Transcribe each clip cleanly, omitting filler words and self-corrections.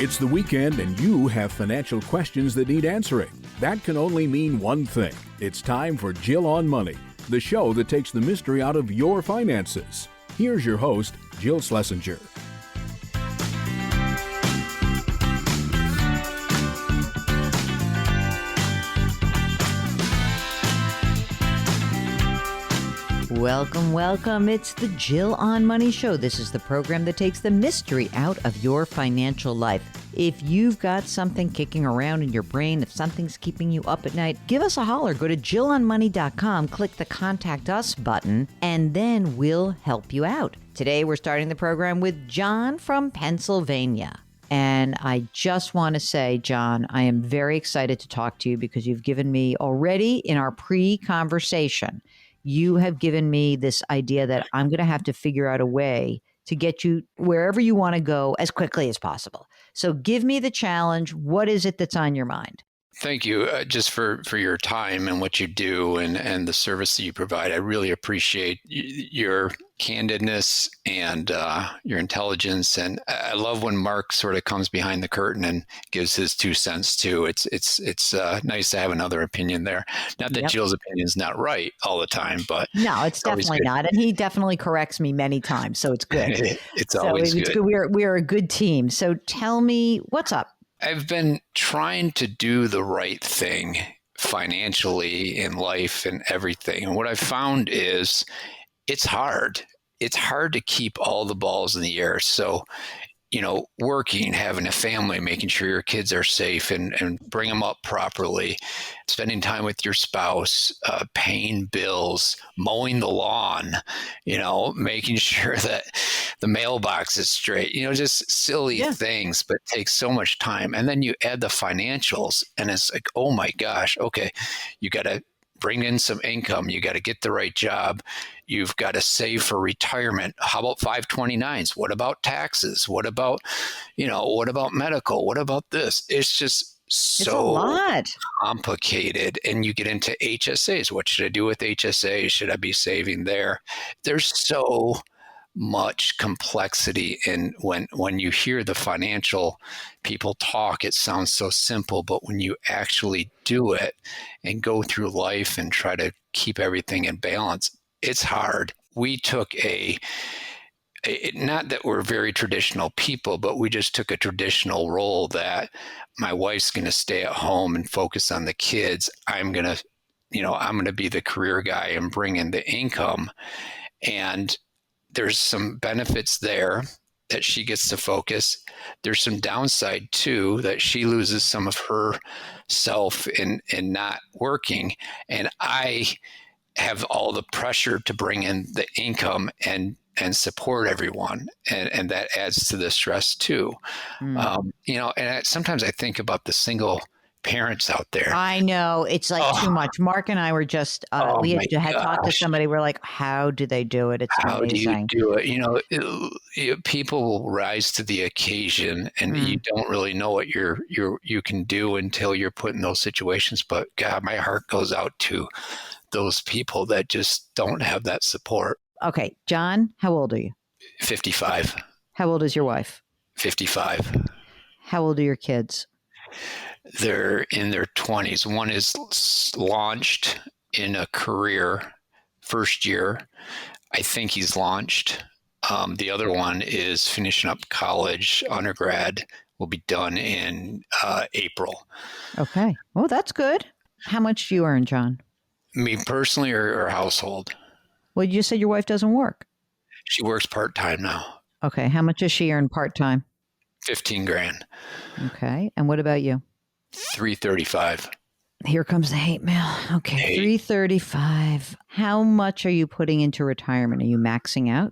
It's the weekend and you have financial questions that need answering. That can only mean one thing. It's time for Jill on Money, the show that takes the mystery out of your finances. Here's your host, Jill Schlesinger. Welcome, welcome. It's the Jill on Money Show. This is the program that takes the mystery out of your financial life. If you've got something kicking around in your brain, if something's keeping you up at night, give us a holler. Go to JillOnMoney.com, click the Contact Us button, and then we'll help you out. Today, we're starting the program with John from Pennsylvania. And I just want to say, John, I am very excited to talk to you because you've given me already in our pre-conversation, you have given me this idea that I'm going to have to figure out a way to get you wherever you want to go as quickly as possible. So give me the challenge. What is it that's on your mind? Thank you just for your time and what you do and the service that you provide. I really appreciate your candidness and your intelligence. And I love when Mark sort of comes behind the curtain and gives his 2 cents too. It's nice to have another opinion there. Not that Jill's opinion is not right all the time, but no, it's definitely not. And he definitely corrects me many times, so it's good. It's always good. We're a good team. So tell me, what's up? I've been trying to do the right thing financially in life and everything. And what I've found is it's hard. It's hard to keep all the balls in the air. So, working, having a family, making sure your kids are safe and bring them up properly, spending time with your spouse, paying bills, mowing the lawn, making sure that the mailbox is straight, just silly things, but takes so much time. And then you add the financials and it's like, oh my gosh, okay, you got to bring in some income. You got to get the right job. You've got to save for retirement. How about 529s? What about taxes? What about medical? What about this? It's just so complicated. And you get into HSAs. What should I do with HSAs? Should I be saving there? There's so much complexity. And when you hear the financial people talk, it sounds so simple, but when you actually do it and go through life and try to keep everything in balance, it's hard. We took not that we're very traditional people, but we just took a traditional role that my wife's going to stay at home and focus on the kids. I'm going to be the career guy and bring in the income. And there's some benefits there that she gets to focus. There's some downside too, that she loses some of herself in not working. And I have all the pressure to bring in the income and support everyone. And that adds to the stress too. Sometimes I think about the single parents out there. I know. It's like too much. Mark and I were just, we had talked to somebody. We're like, how do they do it? It's amazing. How do you do it? People will rise to the occasion and you don't really know what you can do until you're put in those situations. But God, my heart goes out to those people that just don't have that support. Okay. John, how old are you? 55. How old is your wife? 55. How old are your kids? They're in their 20s. One is launched in a career first year. I think he's launched. The other one is finishing up college, undergrad, will be done in April. Okay. Oh, that's good. How much do you earn, John? Me personally or household? Well, you said your wife doesn't work. She works part-time now. Okay. How much does she earn part-time? $15,000. Okay. And what about you? $335. Here comes the hate mail. Okay. $335. How much are you putting into retirement? Are you maxing out?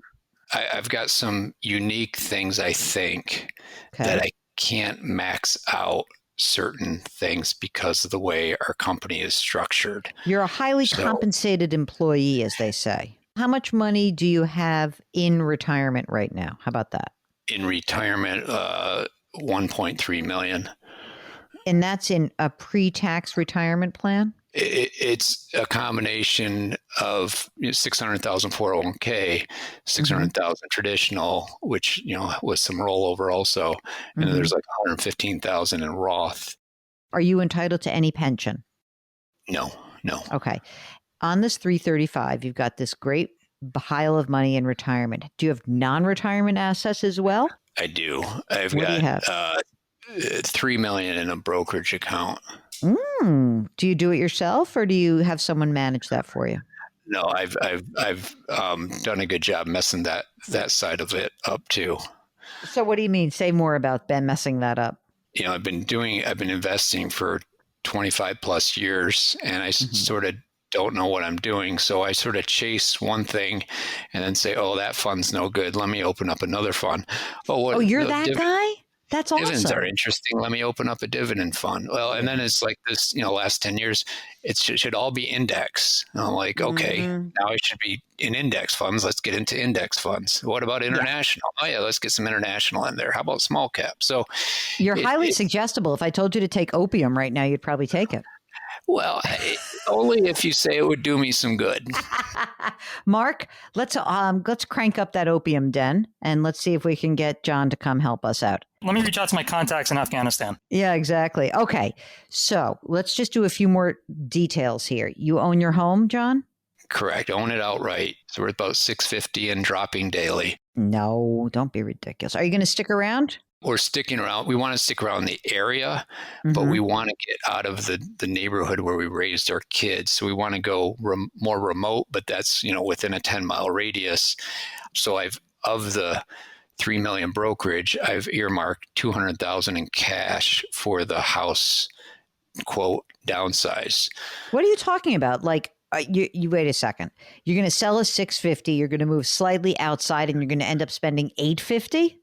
I've got some unique things, I think, that I can't max out certain things because of the way our company is structured. You're a highly compensated employee, as they say. How much money do you have in retirement right now? How about that? In retirement, $1.3 million. And that's in a pre-tax retirement plan? It's a combination of 600,000 401k, 600,000 traditional, which with some rollover also, and then there's like 115,000 in Roth. Are you entitled to any pension? No. Okay. On this 335, you've got this great pile of money in retirement. Do you have non-retirement assets as well? I do. What do you have? $3 million in a brokerage account. Do you do it yourself, or do you have someone manage that for you? No, I've done a good job messing that side of it up too. So what do you mean? Say more about Ben messing that up. I've been investing for 25 plus years, and I sort of don't know what I'm doing. So I sort of chase one thing and then say, oh, that fund's no good. Let me open up another fund. Oh, you're that guy? That's awesome. Dividends are interesting. Let me open up a dividend fund. Well, and then it's like this, last 10 years, it should all be index. And I'm like, okay, now I should be in index funds. Let's get into index funds. What about international? Oh yeah, let's get some international in there. How about small cap? So you're highly suggestible. If I told you to take opium right now, you'd probably take it. Well, only if you say it would do me some good. Mark, let's crank up that opium den and let's see if we can get John to come help us out. Let me reach out to my contacts in Afghanistan. Yeah, exactly. Okay. So let's just do a few more details here. You own your home, John? Correct. Own it outright. So we're about $650 and dropping daily. No, don't be ridiculous. Are you going to stick around? We're sticking around. We want to stick around the area, but we want to get out of the neighborhood where we raised our kids. So we want to go more remote, but that's, within a 10-mile radius. So of the $3 million brokerage, I've earmarked $200,000 in cash for the house, quote, downsize. What are you talking about? Like, you wait a second. You're going to sell a $650. You're going to move slightly outside, and you're going to end up spending $850.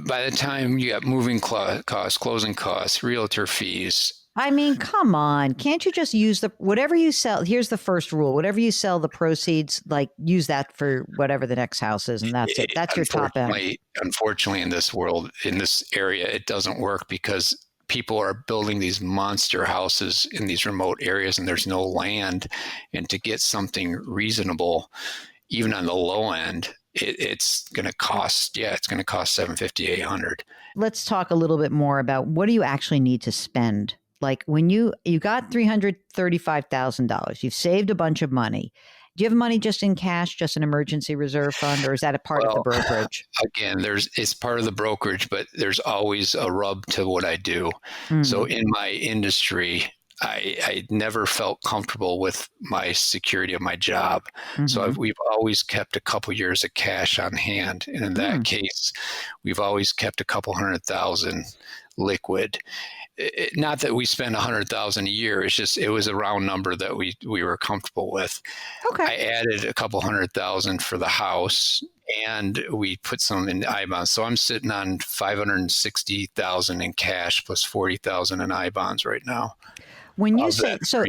By the time you got moving costs, closing costs, realtor fees. I mean, come on. Can't you just use whatever you sell? Here's the first rule. Whatever you sell, the proceeds, use that for whatever the next house is. And that's it. That's your top end. Unfortunately, in this world, in this area, it doesn't work because people are building these monster houses in these remote areas and there's no land. And to get something reasonable, even on the low end, it's going to cost $750, $800. Let's talk a little bit more about what do you actually need to spend? Like when you got $335,000, you've saved a bunch of money. Do you have money just in cash, just an emergency reserve fund, or is that a part of the brokerage? Again, it's part of the brokerage, but there's always a rub to what I do. So in my industry, I never felt comfortable with my security of my job. So we've always kept a couple years of cash on hand. And in that case, we've always kept a couple $100,000 liquid. Not that we spend $100,000 a year. It's just, it was a round number that we were comfortable with. Okay. I added a couple $100,000 for the house and we put some in I-bonds. So I'm sitting on $560,000 in cash plus $40,000 in I-bonds right now. When you say so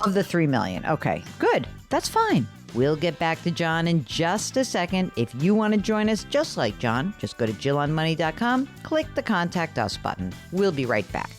of the $3 million, okay, good. That's fine. We'll get back to John in just a second. If you want to join us just like John, just go to JillOnMoney.com, click the Contact Us button. We'll be right back.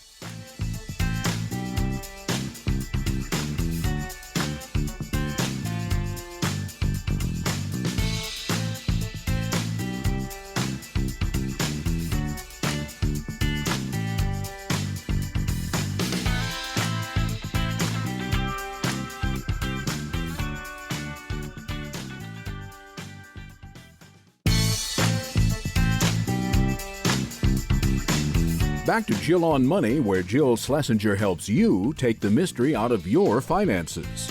Back to Jill on Money, where Jill Schlesinger helps you take the mystery out of your finances.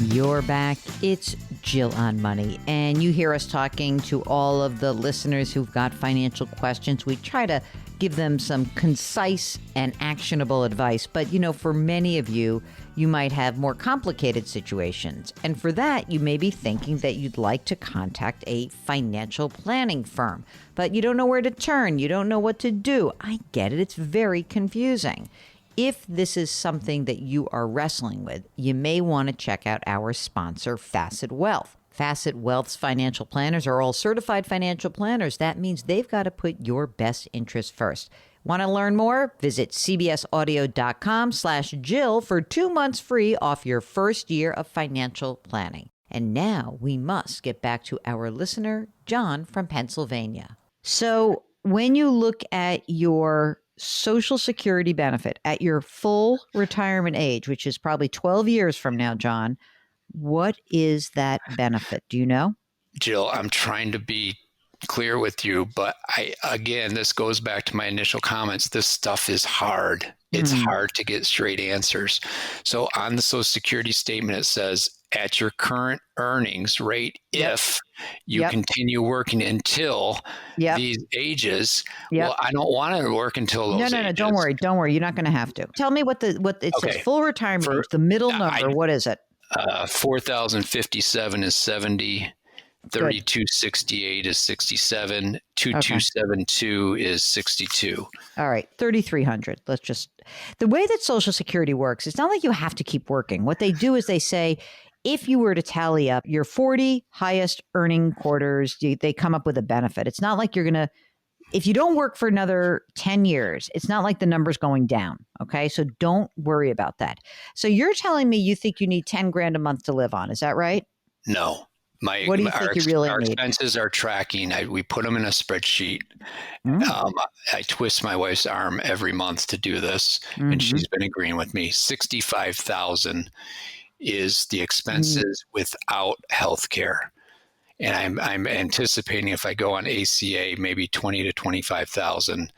You're back. It's Jill on Money. And you hear us talking to all of the listeners who've got financial questions. We try to give them some concise and actionable advice. But, for many of you, you might have more complicated situations. And for that, you may be thinking that you'd like to contact a financial planning firm, but you don't know where to turn. You don't know what to do. I get it. It's very confusing. If this is something that you are wrestling with, you may want to check out our sponsor, Facet Wealth. Facet Wealth's financial planners are all certified financial planners. That means they've got to put your best interest first. Want to learn more? Visit cbsaudio.com/Jill for 2 months free off your first year of financial planning. And now we must get back to our listener, John from Pennsylvania. So when you look at your Social Security benefit at your full retirement age, which is probably 12 years from now, John, what is that benefit? Do you know? Jill, I'm trying to be clear with you, but this goes back to my initial comments. This stuff is hard. It's hard to get straight answers. So on the Social Security statement, it says at your current earnings rate, if you continue working until these ages. Well, I don't want to work until those ages. No, don't worry. You're not going to have to. Tell me what it says. Full retirement age, the middle number. What is it? 4,057 is 70. 3268 is 67. 2272 is 62. All right, 3,300. The way that Social Security works, it's not like you have to keep working. What they do is they say, if you were to tally up your 40 highest earning quarters, they come up with a benefit. It's not like you're going to, if you don't work for another 10 years, it's not like the number's going down. Okay, so don't worry about that. So you're telling me you think you need 10 grand a month to live on. Is that right? No. What do you think you really our need? Expenses are tracking. We put them in a spreadsheet. I twist my wife's arm every month to do this, and she's been agreeing with me. 65,000 is the expenses without health care. And I'm anticipating if I go on ACA, maybe 20 to 25,000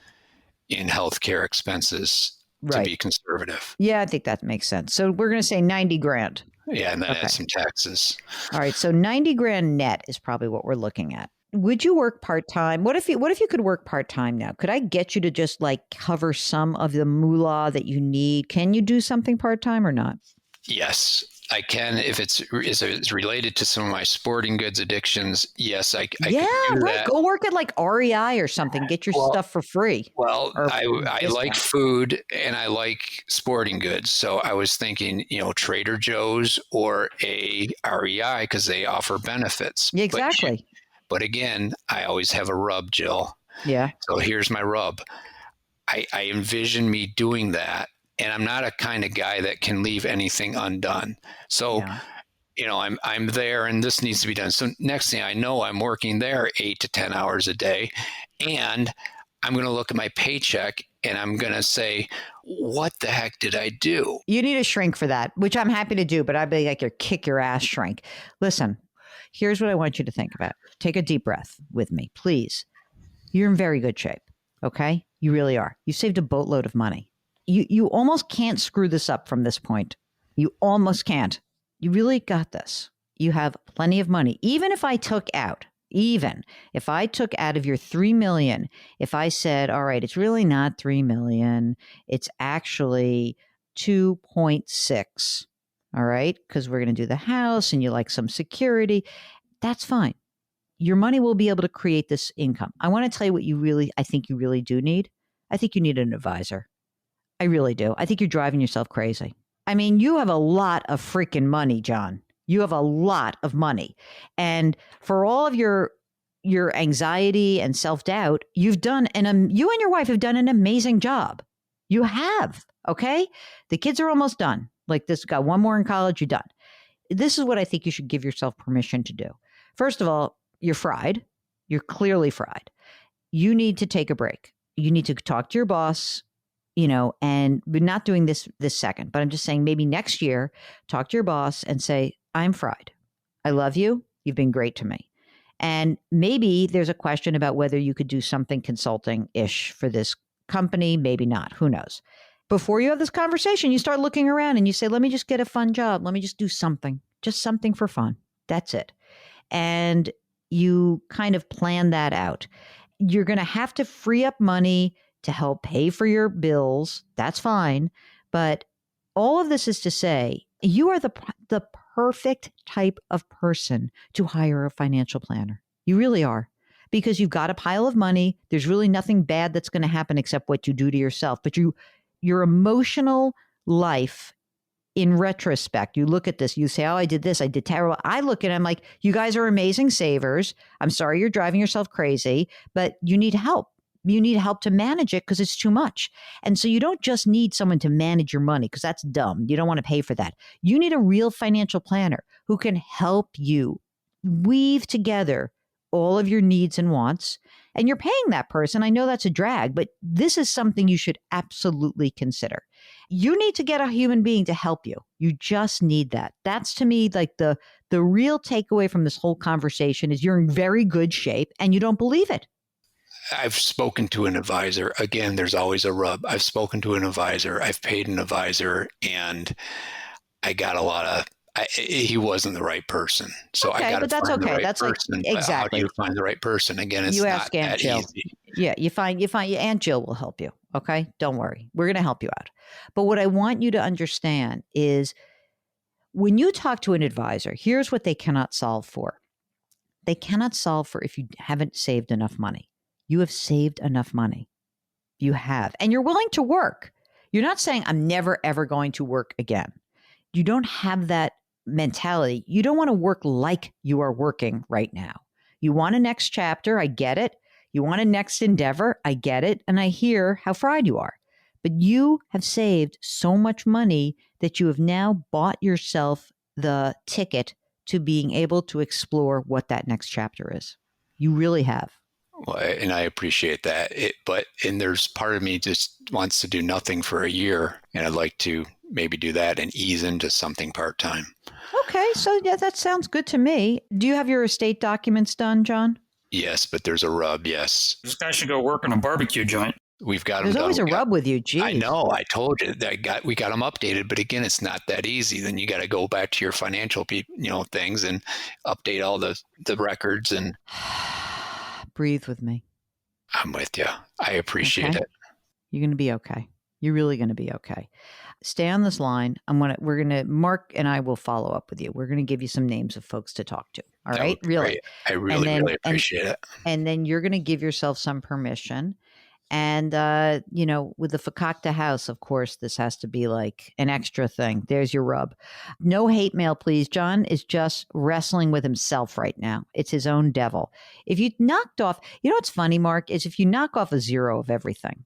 in healthcare expenses to be conservative. Yeah, I think that makes sense. So we're going to say 90 grand. Yeah, and then add some taxes. All right, so 90 grand net is probably what we're looking at. Would you work part-time? What if you could work part-time now? Could I get you to just like cover some of the moolah that you need? Can you do something part-time or not? Yes, I can. If it's related to some of my sporting goods addictions, yes, I can do that. Go work at like REI or something. Get your stuff for free. Well, I like food and I like sporting goods. So I was thinking, Trader Joe's or a REI because they offer benefits. Yeah, exactly. But again, I always have a rub, Jill. Yeah. So here's my rub. I envision me doing that. And I'm not a kind of guy that can leave anything undone. So, I'm there and this needs to be done. So next thing I know, I'm working there 8 to 10 hours a day. And I'm going to look at my paycheck and I'm going to say, what the heck did I do? You need a shrink for that, which I'm happy to do, but I'd be like your kick your ass shrink. Listen, here's what I want you to think about. Take a deep breath with me, please. You're in very good shape. Okay? You really are. You saved a boatload of money. You almost can't screw this up from this point. You almost can't. You really got this. You have plenty of money. Even if I took out of your 3 million, if I said, all right, it's really not 3 million, it's actually 2.6. All right, because we're going to do the house and you like some security. That's fine. Your money will be able to create this income. I want to tell you what I think you really do need. I think you need an advisor. I really do. I think you're driving yourself crazy. I mean, you have a lot of freaking money, John. You have a lot of money. And for all of your anxiety and self-doubt, you and your wife have done an amazing job. You have, okay? The kids are almost done. Like this, got one more in college, you're done. This is what I think you should give yourself permission to do. First of all, you're fried. You're clearly fried. You need to take a break. You need to talk to your boss. And we're not doing this second, but I'm just saying maybe next year, talk to your boss and say, I'm fried. I love you. You've been great to me. And maybe there's a question about whether you could do something consulting-ish for this company, maybe not. Who knows? Before you have this conversation, you start looking around and you say, let me just get a fun job. Let me just do something, just something for fun. That's it. And you kind of plan that out. You're going to have to free up money to help pay for your bills. That's fine. But all of this is to say, you are the perfect type of person to hire a financial planner. You really are. Because you've got a pile of money. There's really nothing bad that's going to happen except what you do to yourself. But your emotional life in retrospect, you look at this, you say, oh, I did this, I did terrible. I look at it, I'm like, you guys are amazing savers. I'm sorry you're driving yourself crazy, but you need help. You need help to manage it because it's too much. And so you don't just need someone to manage your money because that's dumb. You don't want to pay for that. You need a real financial planner who can help you weave together all of your needs and wants. And you're paying that person. I know that's a drag, but this is something you should absolutely consider. You need to get a human being to help you. You just need that. That's to me like the real takeaway from this whole conversation is you're in very good shape and you don't believe it. I've spoken to an advisor. Again, there's always a rub. I've spoken to an advisor. I've paid an advisor, and I got a lot of. He wasn't the right person, so okay, I got to find the right that's person. Like, exactly. How do you find the right person? Again, it's you not ask Aunt that Jill. easy. Yeah, you find Aunt Jill will help you. Okay, don't worry, we're going to help you out. But what I want you to understand is, when you talk to an advisor, here's what they cannot solve for. They cannot solve for if you haven't saved enough money. You have saved enough money. You have. And you're willing to work. You're not saying, I'm never, ever going to work again. You don't have that mentality. You don't want to work like you are working right now. You want a next chapter. I get it. You want a next endeavor. I get it. And I hear how fried you are. But you have saved so much money that you have now bought yourself the ticket to being able to explore what that next chapter is. You really have. Well, and I appreciate that. And there's part of me just wants to do nothing for a year, and I'd like to maybe do that and ease into something part-time. Okay, so yeah, that sounds good to me. Do you have your estate documents done, John? Yes, but there's a rub. Yes, This guy should go work in a barbecue joint. we've got them There's done. always a rub with you. Geez. I know. I told you that we got them updated, but again, it's not that easy. Then you got to go back to your financial things and update all the records. And breathe with me. I'm with you. I appreciate it. You're going to be okay. You're really going to be okay. Stay on this line. Mark and I will follow up with you. We're going to give you some names of folks to talk to. All right. Really. Great. I really appreciate it. And then you're going to give yourself some permission. And, with the Fakakta house, of course, this has to be like an extra thing. There's your rub. No hate mail, please. John is just wrestling with himself right now. It's his own devil. If you knocked off, what's funny, Mark, is if you knock off a zero of everything,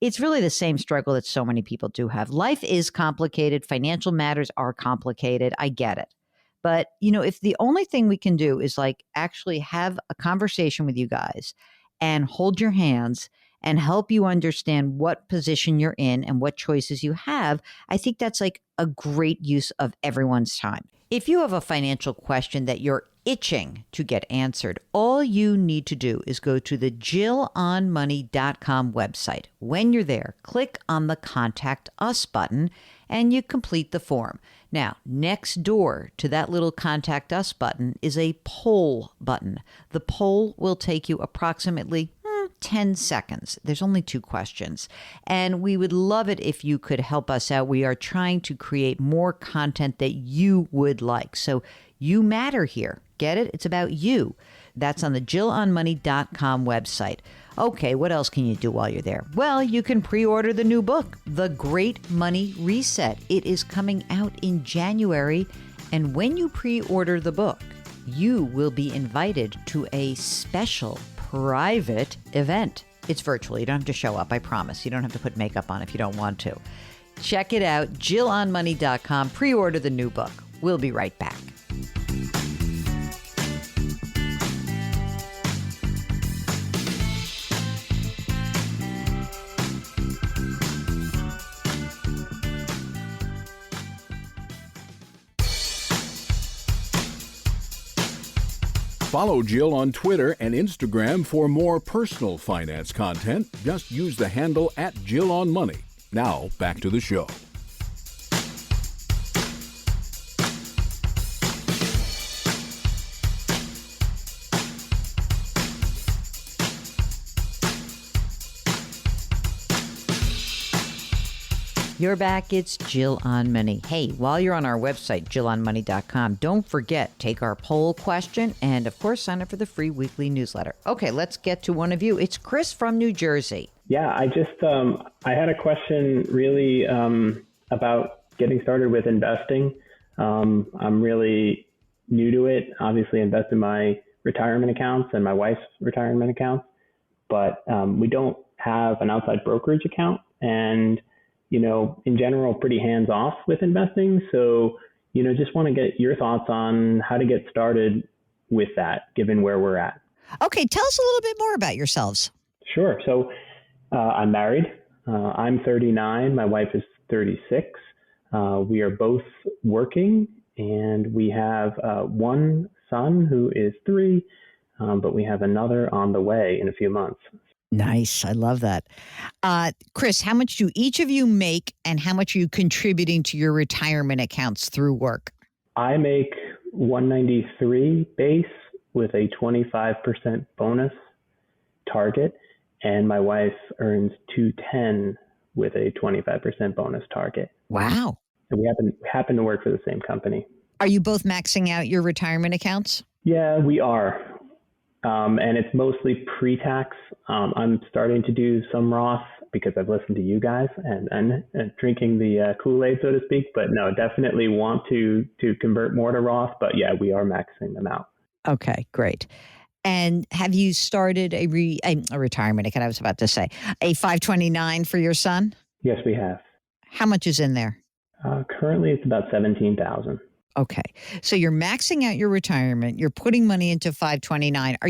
it's really the same struggle that so many people do have. Life is complicated. Financial matters are complicated. I get it. But, if the only thing we can do is like actually have a conversation with you guys and hold your hands and help you understand what position you're in and what choices you have, I think that's like a great use of everyone's time. If you have a financial question that you're itching to get answered, all you need to do is go to the JillOnMoney.com website. When you're there, click on the Contact Us button and you complete the form. Now, next door to that little Contact Us button is a poll button. The poll will take you approximately 10 seconds. There's only 2 questions. And we would love it if you could help us out. We are trying to create more content that you would like. So you matter here. Get it? It's about you. That's on the JillOnMoney.com website. Okay, what else can you do while you're there? Well, you can pre-order the new book, The Great Money Reset. It is coming out in January. And when you pre-order the book, you will be invited to a special private event. It's virtual. You don't have to show up, I promise. You don't have to put makeup on if you don't want to. Check it out, JillOnMoney.com. Pre-order the new book. We'll be right back. Follow Jill on Twitter and Instagram for more personal finance content. Just use the handle @JillOnMoney. Now, back to the show. You're back. It's Jill on Money. Hey, while you're on our website, JillOnMoney.com, don't forget, take our poll question and, of course, sign up for the free weekly newsletter. Okay, let's get to one of you. It's Chris from New Jersey. Yeah, I just I had a question really about getting started with investing. I'm really new to it. Obviously, invest in my retirement accounts and my wife's retirement accounts, but we don't have an outside brokerage account, and in general, pretty hands off with investing. So, just want to get your thoughts on how to get started with that, given where we're at. Okay, tell us a little bit more about yourselves. Sure. So, I'm married. I'm 39. My wife is 36. We are both working, and we have one son who is 3, but we have another on the way in a few months. Nice. I love that. Chris, how much do each of you make, and how much are you contributing to your retirement accounts through work? I make $193 base with a 25% bonus target, and my wife earns $210 with a 25% bonus target. Wow. And we happen to work for the same company. Are you both maxing out your retirement accounts? Yeah, we are. And it's mostly pre-tax. I'm starting to do some Roth because I've listened to you guys and drinking the Kool-Aid, so to speak. But no, definitely want to convert more to Roth. But yeah, we are maxing them out. Okay, great. And have you started a retirement account? I was about to say a 529 for your son? Yes, we have. How much is in there? Currently, it's about $17,000. Okay. So you're maxing out your retirement. You're putting money into 529. Are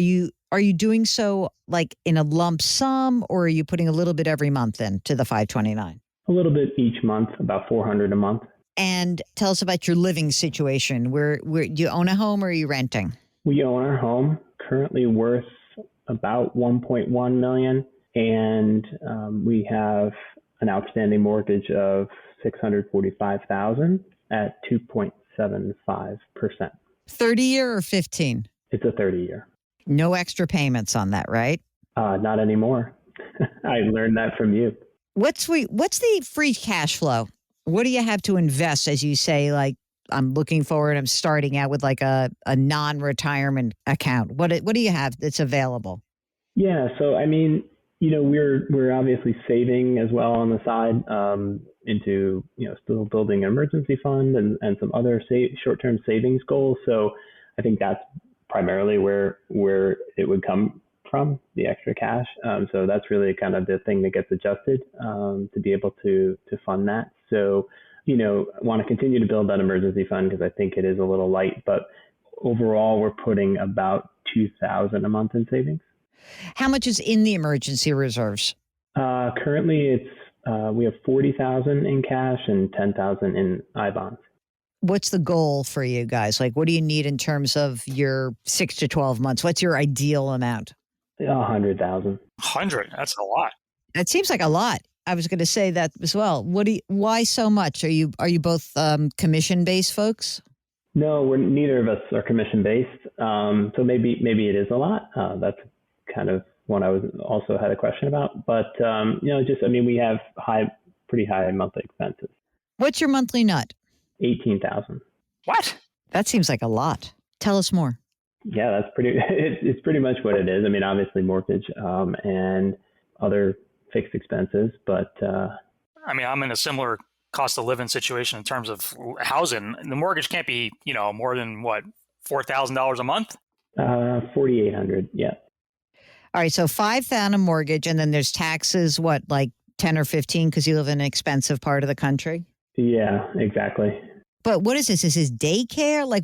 you doing so like in a lump sum, or are you putting a little bit every month into the 529? A little bit each month, about $400 a month. And tell us about your living situation. Where do you own a home, or are you renting? We own our home, currently worth about $1.1 million, and we have an outstanding mortgage of $645,000 at 2.75%. 30-year or 15? It's a 30-year. No extra payments on that, right? Not anymore. I learned that from you. What's the free cash flow? What do you have to invest, as you say, like, I'm looking forward, I'm starting out with like a non-retirement account. What do you have that's available? Yeah, so I mean, we're obviously saving as well on the side into still building an emergency fund and some other short-term savings goals. So I think that's primarily where it would come from, the extra cash. So that's really kind of the thing that gets adjusted to be able to fund that. So I want to continue to build that emergency fund because I think it is a little light, but overall we're putting about $2,000 a month in savings. How much is in the emergency reserves? Currently we have $40,000 in cash and $10,000 in I-bonds. What's the goal for you guys? Like, what do you need in terms of your 6 to 12 months? What's your ideal amount? 100,000. 100? That's a lot. That seems like a lot. I was going to say that as well. Why so much? Are you both commission-based folks? No, neither of us are commission-based. So maybe it is a lot. That's kind of what I also had a question about. But we have pretty high monthly expenses. What's your monthly nut? 18,000. What? That seems like a lot. Tell us more. Yeah, that's it's pretty much what it is. I mean, obviously mortgage and other fixed expenses, but I'm in a similar cost of living situation in terms of housing. The mortgage can't be, more than what, $4,000 a month? $4,800. Yeah. All right. So $5,000 mortgage, and then there's taxes, what, like 10 or 15 because you live in an expensive part of the country? Yeah, exactly. But what is this? Is this daycare? Like,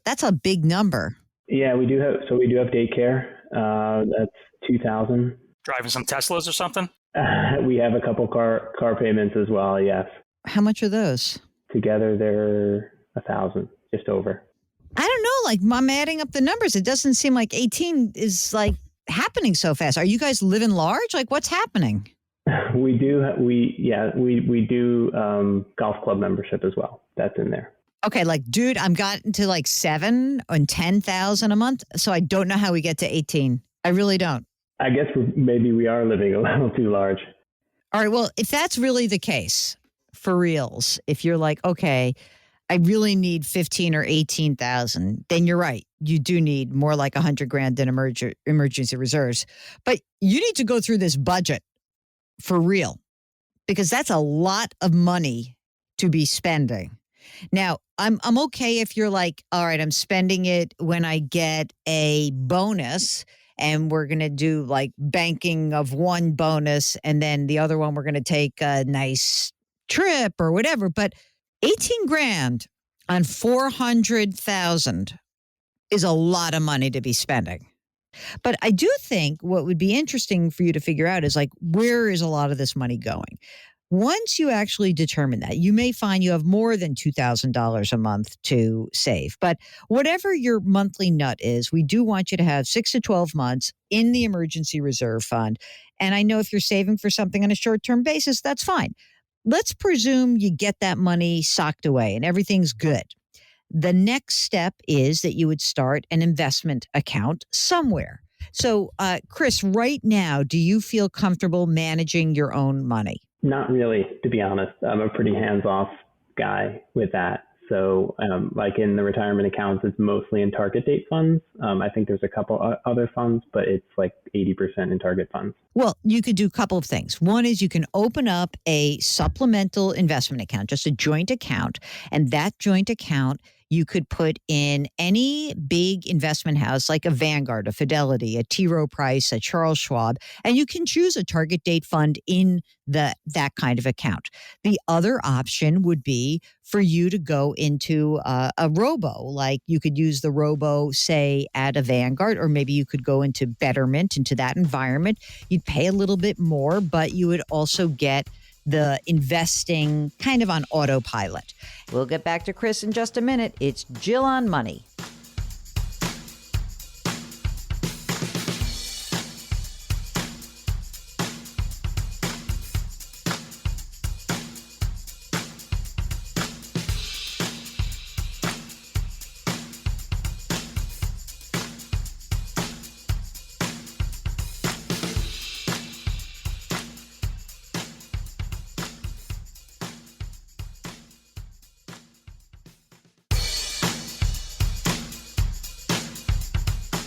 that's a big number. Yeah, we do have daycare. That's $2,000. Driving some Teslas or something? We have a couple car payments as well. Yes. How much are those? Together, they're $1,000, just over. I don't know. Like, I'm adding up the numbers. It doesn't seem like 18 is like happening so fast. Are you guys living large? Like, what's happening? We do golf club membership as well. That's in there. Okay, like, dude, I'm gotten to like 7 and 10,000 a month, so I don't know how we get to 18. I really don't. I guess maybe we are living a little too large. All right, well, if that's really the case, for reals, if you're like, okay, I really need 15 or 18,000, then you're right. You do need more like $100,000 in emergency reserves. But you need to go through this budget for real, because that's a lot of money to be spending. Now, I'm okay if you're like, all right, I'm spending it when I get a bonus, and we're going to do like banking of one bonus, and then the other one we're going to take a nice trip or whatever. But 18 grand on 400,000 is a lot of money to be spending. But I do think what would be interesting for you to figure out is like, where is a lot of this money going? Once you actually determine that, you may find you have more than $2,000 a month to save. But whatever your monthly nut is, we do want you to have 6 to 12 months in the emergency reserve fund. And I know if you're saving for something on a short-term basis, that's fine. Let's presume you get that money socked away and everything's good. The next step is that you would start an investment account somewhere. So, Chris, right now, do you feel comfortable managing your own money? Not really, to be honest. I'm a pretty hands-off guy with that. So like in the retirement accounts, it's mostly in target date funds. I think there's a couple other funds, but it's like 80% in target funds. Well, you could do a couple of things. One is you can open up a supplemental investment account, just a joint account. And that joint account, you could put in any big investment house like a Vanguard, a Fidelity, a T. Rowe Price, a Charles Schwab, and you can choose a target date fund in that kind of account. The other option would be for you to go into a robo, like you could use the robo, say, at a Vanguard, or maybe you could go into Betterment, into that environment. You'd pay a little bit more, but you would also get the investing kind of on autopilot. We'll get back to Chris in just a minute. It's Jill on Money.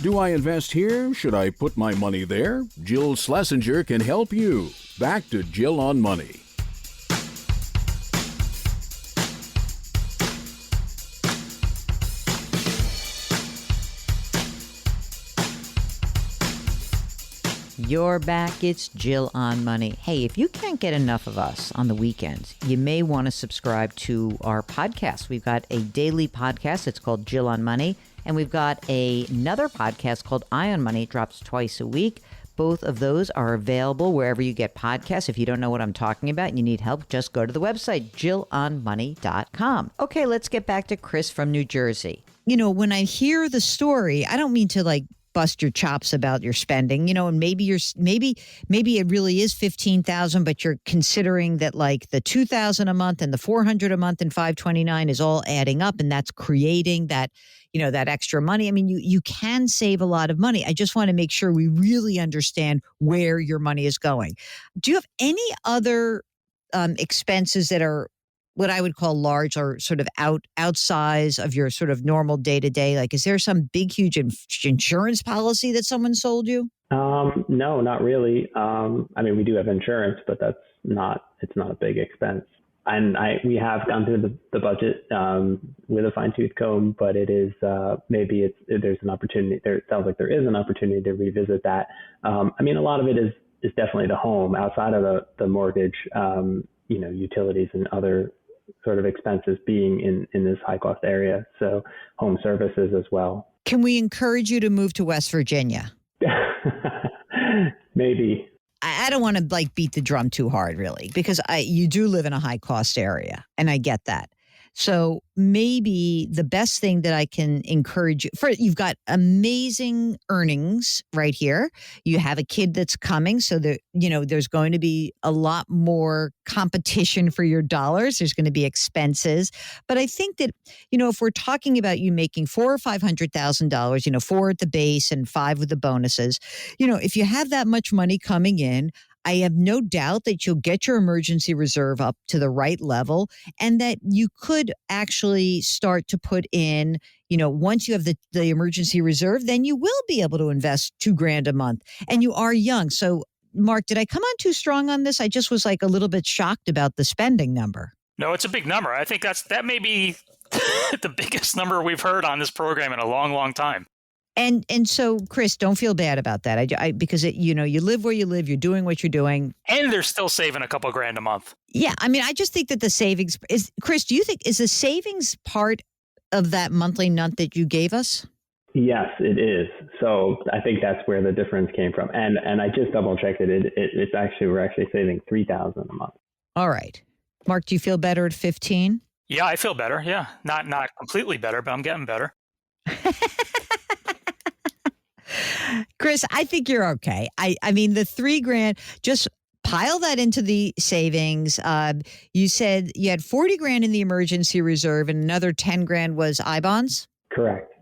Do I invest here? Should I put my money there? Jill Schlesinger can help you. Back to Jill on Money. You're back. It's Jill on Money. Hey, if you can't get enough of us on the weekends, you may want to subscribe to our podcast. We've got a daily podcast. It's called Jill on Money. And we've got another podcast called Eye on Money. It drops twice a week. Both of those are available wherever you get podcasts. If you don't know what I'm talking about and you need help, just go to the website, jillonmoney.com. Okay, let's get back to Chris from New Jersey. You know, when I hear the story, I don't mean to like bust your chops about your spending, you know, and maybe it really is 15,000, but you're considering that like the 2,000 a month and the 400 a month and 529 is all adding up, and that's creating that, you know, that extra money. I mean, you can save a lot of money. I just want to make sure we really understand where your money is going. Do you have any other expenses that are what I would call large or sort of outsize of your sort of normal day to day? Like, is there some big, huge insurance policy that someone sold you? No, not really. I mean, we do have insurance, but it's not a big expense. And we have gone through the budget with a fine tooth comb, but it is there's an opportunity there. It sounds like there is an opportunity to revisit that. I mean, a lot of it is definitely the home outside of the mortgage, utilities and other sort of expenses being in this high cost area. So home services as well. Can we encourage you to move to West Virginia? Maybe. I don't want to like beat the drum too hard, really, because you do live in a high cost area, and I get that. So maybe the best thing that I can encourage you for, you've got amazing earnings right here. You have a kid that's coming, so that, you know, there's going to be a lot more competition for your dollars. There's going to be expenses. But I think that, you know, if we're talking about you making $400,000 or $500,000, you know, 4 at the base and 5 with the bonuses, you know, if you have that much money coming in, I have no doubt that you'll get your emergency reserve up to the right level, and that you could actually start to put in, you know, once you have the emergency reserve, then you will be able to invest $2,000 a month, and you are young. So, Mark, did I come on too strong on this? I just was like a little bit shocked about the spending number. No, it's a big number. I think that may be the biggest number we've heard on this program in a long, long time. And so, Chris, don't feel bad about that. Because you live where you live, you're doing what you're doing, and they're still saving a couple grand a month. Yeah, I mean, I just think that the savings is. Chris, do you think is the savings part of that monthly nut that you gave us? Yes, it is. So I think that's where the difference came from. And I just double checked it. It's actually we're actually saving $3,000 a month. All right, Mark, do you feel better at 15? Yeah, I feel better. Yeah, not completely better, but I'm getting better. Chris, I think you're okay. I mean, the $3,000, just pile that into the savings. You said you had 40 grand in the emergency reserve and another 10 grand was I-bonds? Correct.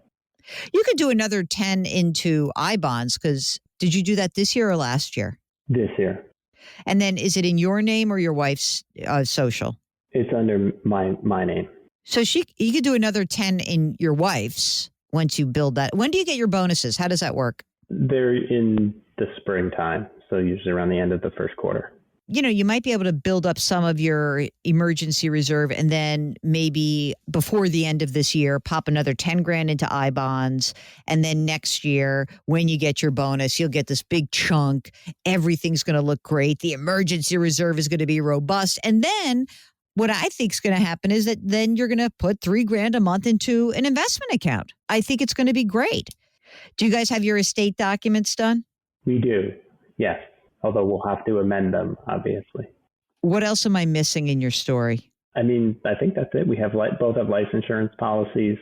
You could do another 10 into I-bonds because did you do that this year or last year? This year. And then is it in your name or your wife's social? It's under my name. So you could do another 10 in your wife's once you build that. When do you get your bonuses? How does that work? They're in the springtime, so usually around the end of the first quarter. You might be able to build up some of your emergency reserve and then maybe before the end of this year, pop another 10 grand into I-bonds. And then next year, when you get your bonus, you'll get this big chunk. Everything's going to look great. The emergency reserve is going to be robust. And then what I think is going to happen is that then you're going to put $3,000 a month into an investment account. I think it's going to be great. Do you guys have your estate documents done? We do, yes. Although we'll have to amend them, obviously. What else am I missing in your story? I mean, I think that's it. We have both have life insurance policies.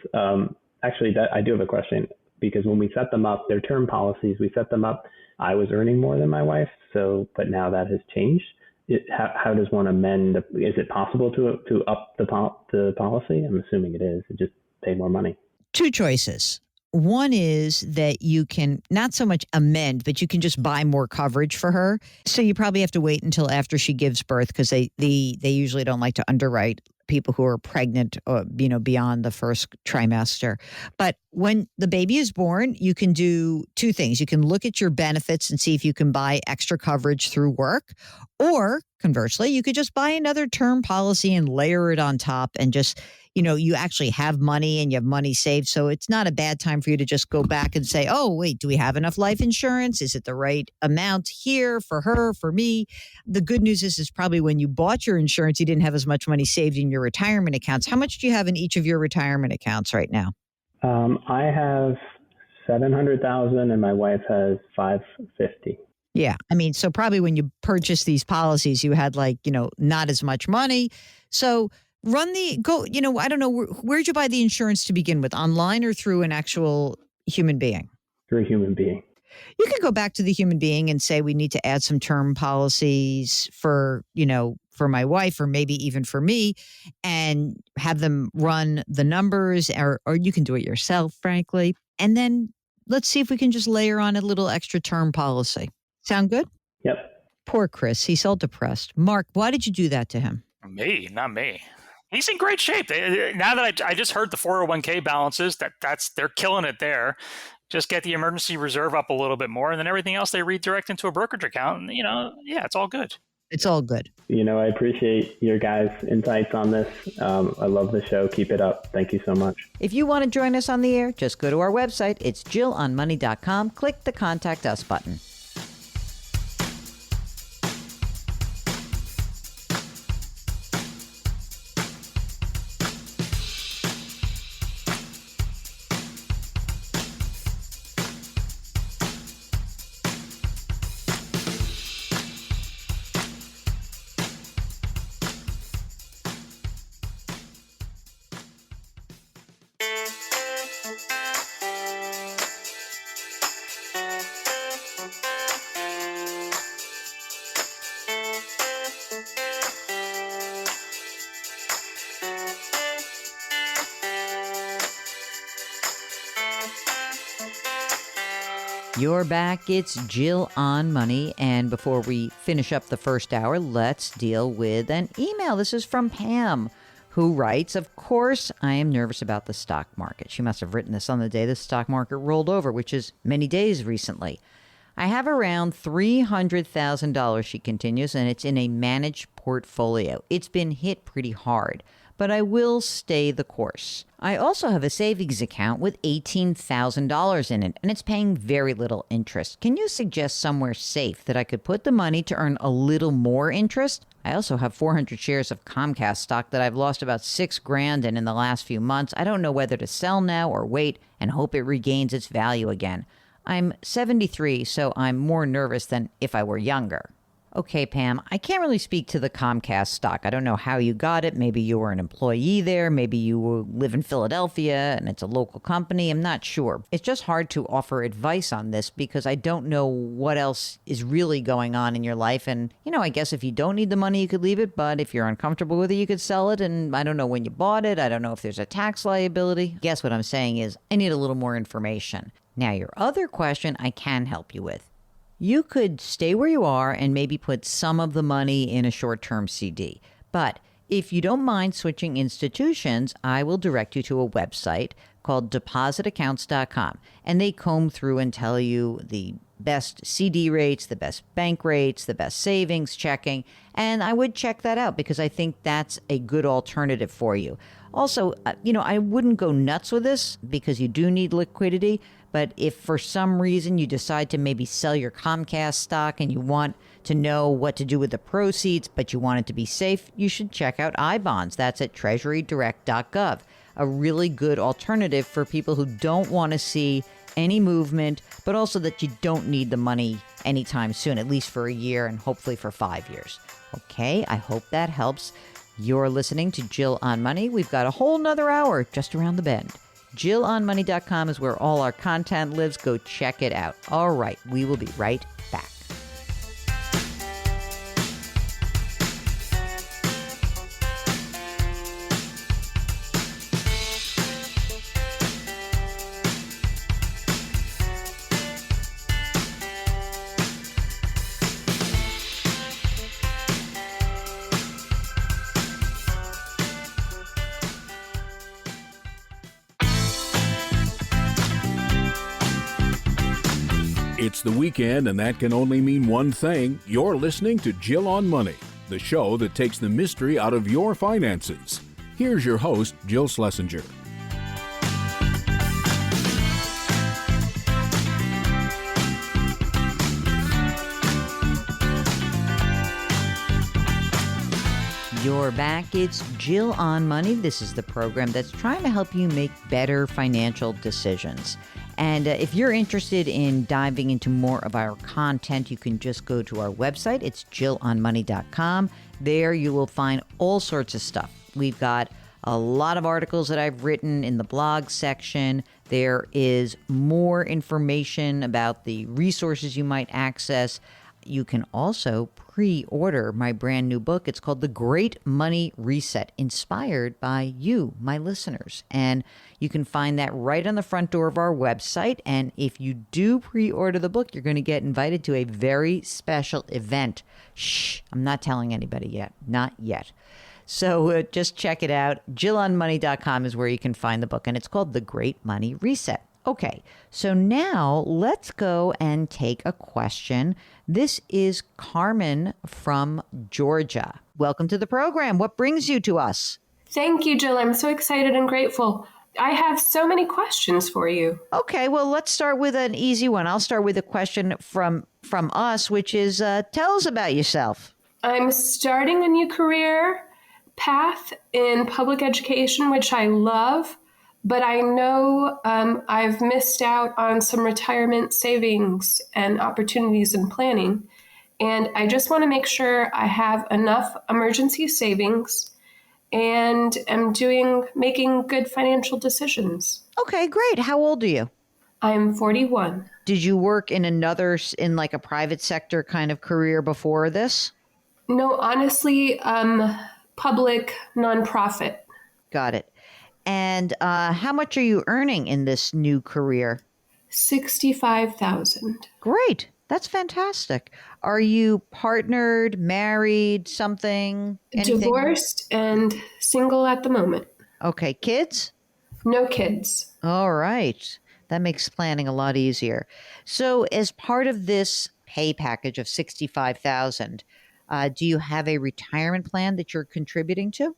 Actually, I do have a question because when we set them up, they're term policies. We set them up. I was earning more than my wife, but now that has changed. How does one amend? Is it possible to up the policy? I'm assuming it is. It just pay more money. Two choices. One is that you can not so much amend, but you can just buy more coverage for her. So you probably have to wait until after she gives birth because they usually don't like to underwrite people who are pregnant, beyond the first trimester. But when the baby is born, you can do two things. You can look at your benefits and see if you can buy extra coverage through work, or conversely, you could just buy another term policy and layer it on top and just, you actually have money and you have money saved. So it's not a bad time for you to just go back and say, oh, wait, do we have enough life insurance? Is it the right amount here for her, for me? The good news is probably when you bought your insurance, you didn't have as much money saved in your retirement accounts. How much do you have in each of your retirement accounts right now? I have $700,000 and my wife has $550,000. Yeah. I mean, so probably when you purchased these policies, you had not as much money. So I don't know, where'd you buy the insurance to begin with, online or through an actual human being? Through a human being. You could go back to the human being and say, we need to add some term policies for my wife or maybe even for me, and have them run the numbers, or you can do it yourself, frankly. And then let's see if we can just layer on a little extra term policy. Sound good? Yep. Poor Chris. He's all depressed. Mark, why did you do that to him? Me, not me. He's in great shape. Now that I just heard the 401k balances, they're killing it there. Just get the emergency reserve up a little bit more, and then everything else they redirect into a brokerage account. And, it's all good. It's all good. I appreciate your guys' insights on this. I love the show. Keep it up. Thank you so much. If you want to join us on the air, just go to our website. It's JillOnMoney.com. Click the Contact Us button. You're back. It's Jill on Money. And before we finish up the first hour, let's deal with an email. This is from Pam, who writes, of course, I am nervous about the stock market. She must have written this on the day the stock market rolled over, which is many days recently. I have around $300,000, she continues, and it's in a managed portfolio. It's been hit pretty hard, but I will stay the course. I also have a savings account with $18,000 in it, and it's paying very little interest. Can you suggest somewhere safe that I could put the money to earn a little more interest? I also have 400 shares of Comcast stock that I've lost about $6,000 in the last few months. I don't know whether to sell now or wait and hope it regains its value again. I'm 73, so I'm more nervous than if I were younger. Okay, Pam, I can't really speak to the Comcast stock. I don't know how you got it. Maybe you were an employee there. Maybe you live in Philadelphia and it's a local company. I'm not sure. It's just hard to offer advice on this because I don't know what else is really going on in your life. And, I guess if you don't need the money, you could leave it. But if you're uncomfortable with it, you could sell it. And I don't know when you bought it. I don't know if there's a tax liability. I guess what I'm saying is I need a little more information. Now, your other question I can help you with. You could stay where you are and maybe put some of the money in a short-term CD. But if you don't mind switching institutions, I will direct you to a website called depositaccounts.com. And they comb through and tell you the best CD rates, the best bank rates, the best savings, checking. And I would check that out because I think that's a good alternative for you. Also, I wouldn't go nuts with this because you do need liquidity. But if for some reason you decide to maybe sell your Comcast stock and you want to know what to do with the proceeds, but you want it to be safe, you should check out iBonds. That's at treasurydirect.gov. A really good alternative for people who don't want to see any movement, but also that you don't need the money anytime soon, at least for a year and hopefully for 5 years. Okay, I hope that helps. You're listening to Jill on Money. We've got a whole nother hour just around the bend. JillOnMoney.com is where all our content lives. Go check it out. All right, we will be right back. It's the weekend, and that can only mean one thing. You're listening to Jill on Money, the show that takes the mystery out of your finances. Here's your host, Jill Schlesinger. You're back. It's Jill on Money. This is the program that's trying to help you make better financial decisions. And if you're interested in diving into more of our content, you can just go to our website. It's jillonmoney.com. There you will find all sorts of stuff. We've got a lot of articles that I've written in the blog section. There is more information about the resources you might access. You can also pre-order my brand new book. It's called The Great Money Reset, inspired by you, my listeners. And you can find that right on the front door of our website. And if you do pre-order the book, you're going to get invited to a very special event. Shh, I'm not telling anybody yet. Not yet. So just check it out. JillOnMoney.com is where you can find the book. And it's called The Great Money Reset. Okay, so now let's go and take a question. This is Carmen from Georgia. Welcome to the program. What brings you to us? Thank you, Jill. I'm so excited and grateful. I have so many questions for you. Okay, well, let's start with an easy one. I'll start with a question from us, which is, tell us about yourself. I'm starting a new career path in public education, which I love. But I know I've missed out on some retirement savings and opportunities in planning. And I just want to make sure I have enough emergency savings and am making good financial decisions. Okay, great. How old are you? I'm 41. Did you work in like a private sector kind of career before this? No, honestly, public nonprofit. Got it. And how much are you earning in this new career? $65,000. Great. That's fantastic. Are you partnered, married, anything? Divorced and single at the moment. Okay. Kids? No kids. All right. That makes planning a lot easier. So as part of this pay package of $65,000, do you have a retirement plan that you're contributing to?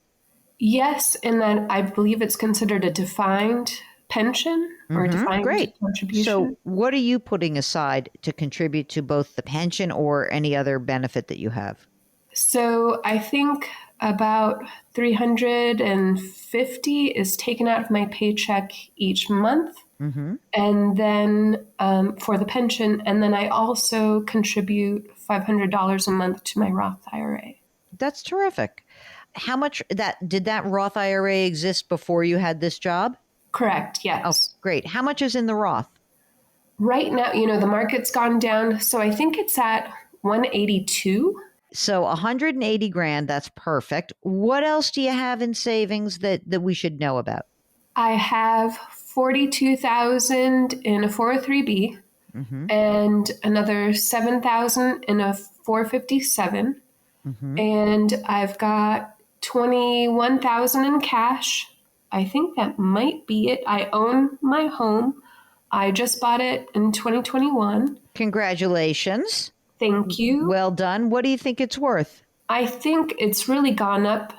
Yes, and then I believe it's considered a defined pension or a defined Great. contribution. So what are you putting aside to contribute to both the pension or any other benefit that you have? So I think about 350 is taken out of my paycheck each month. And then for the pension, and then I also contribute $500 a month to my Roth IRA. That's terrific. How much did that Roth IRA exist before you had this job? Correct, yes. Oh, great. How much is in the Roth? Right now, the market's gone down, so I think it's at 182. So 180 grand, that's perfect. What else do you have in savings that we should know about? I have 42,000 in a 403b and another 7,000 in a 457. And I've got 21,000 in cash. I think that might be it. I own my home. I just bought it in 2021. Congratulations. Thank you. Well done. What do you think it's worth? I think it's really gone up.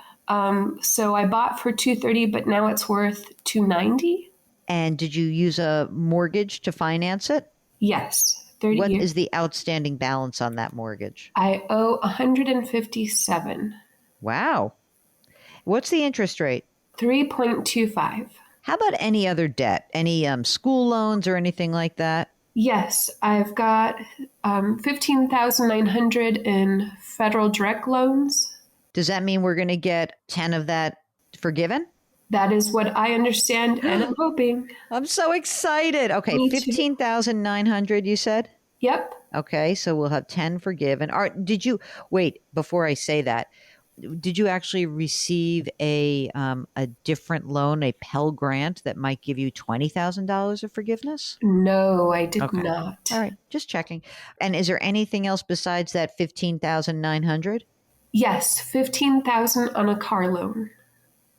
So I bought for 230, but now it's worth 290. And did you use a mortgage to finance it? Yes, 30 What years. is the outstanding balance on that mortgage? I owe 157. Wow. What's the interest rate? 3.25. How about any other debt? Any school loans or anything like that? Yes, I've got 15,900 in federal direct loans. Does that mean we're going to get 10 of that forgiven? That is what I understand, and I'm hoping. I'm so excited. Okay, Me too. 15,900 you said? Yep. Okay, so we'll have 10 forgiven. Wait, before I say that, did you actually receive a different loan, a Pell Grant that might give you $20,000 of forgiveness? No, I did Okay. not. All right, just checking. And is there anything else besides that 15,900? Yes, 15,000 on a car loan.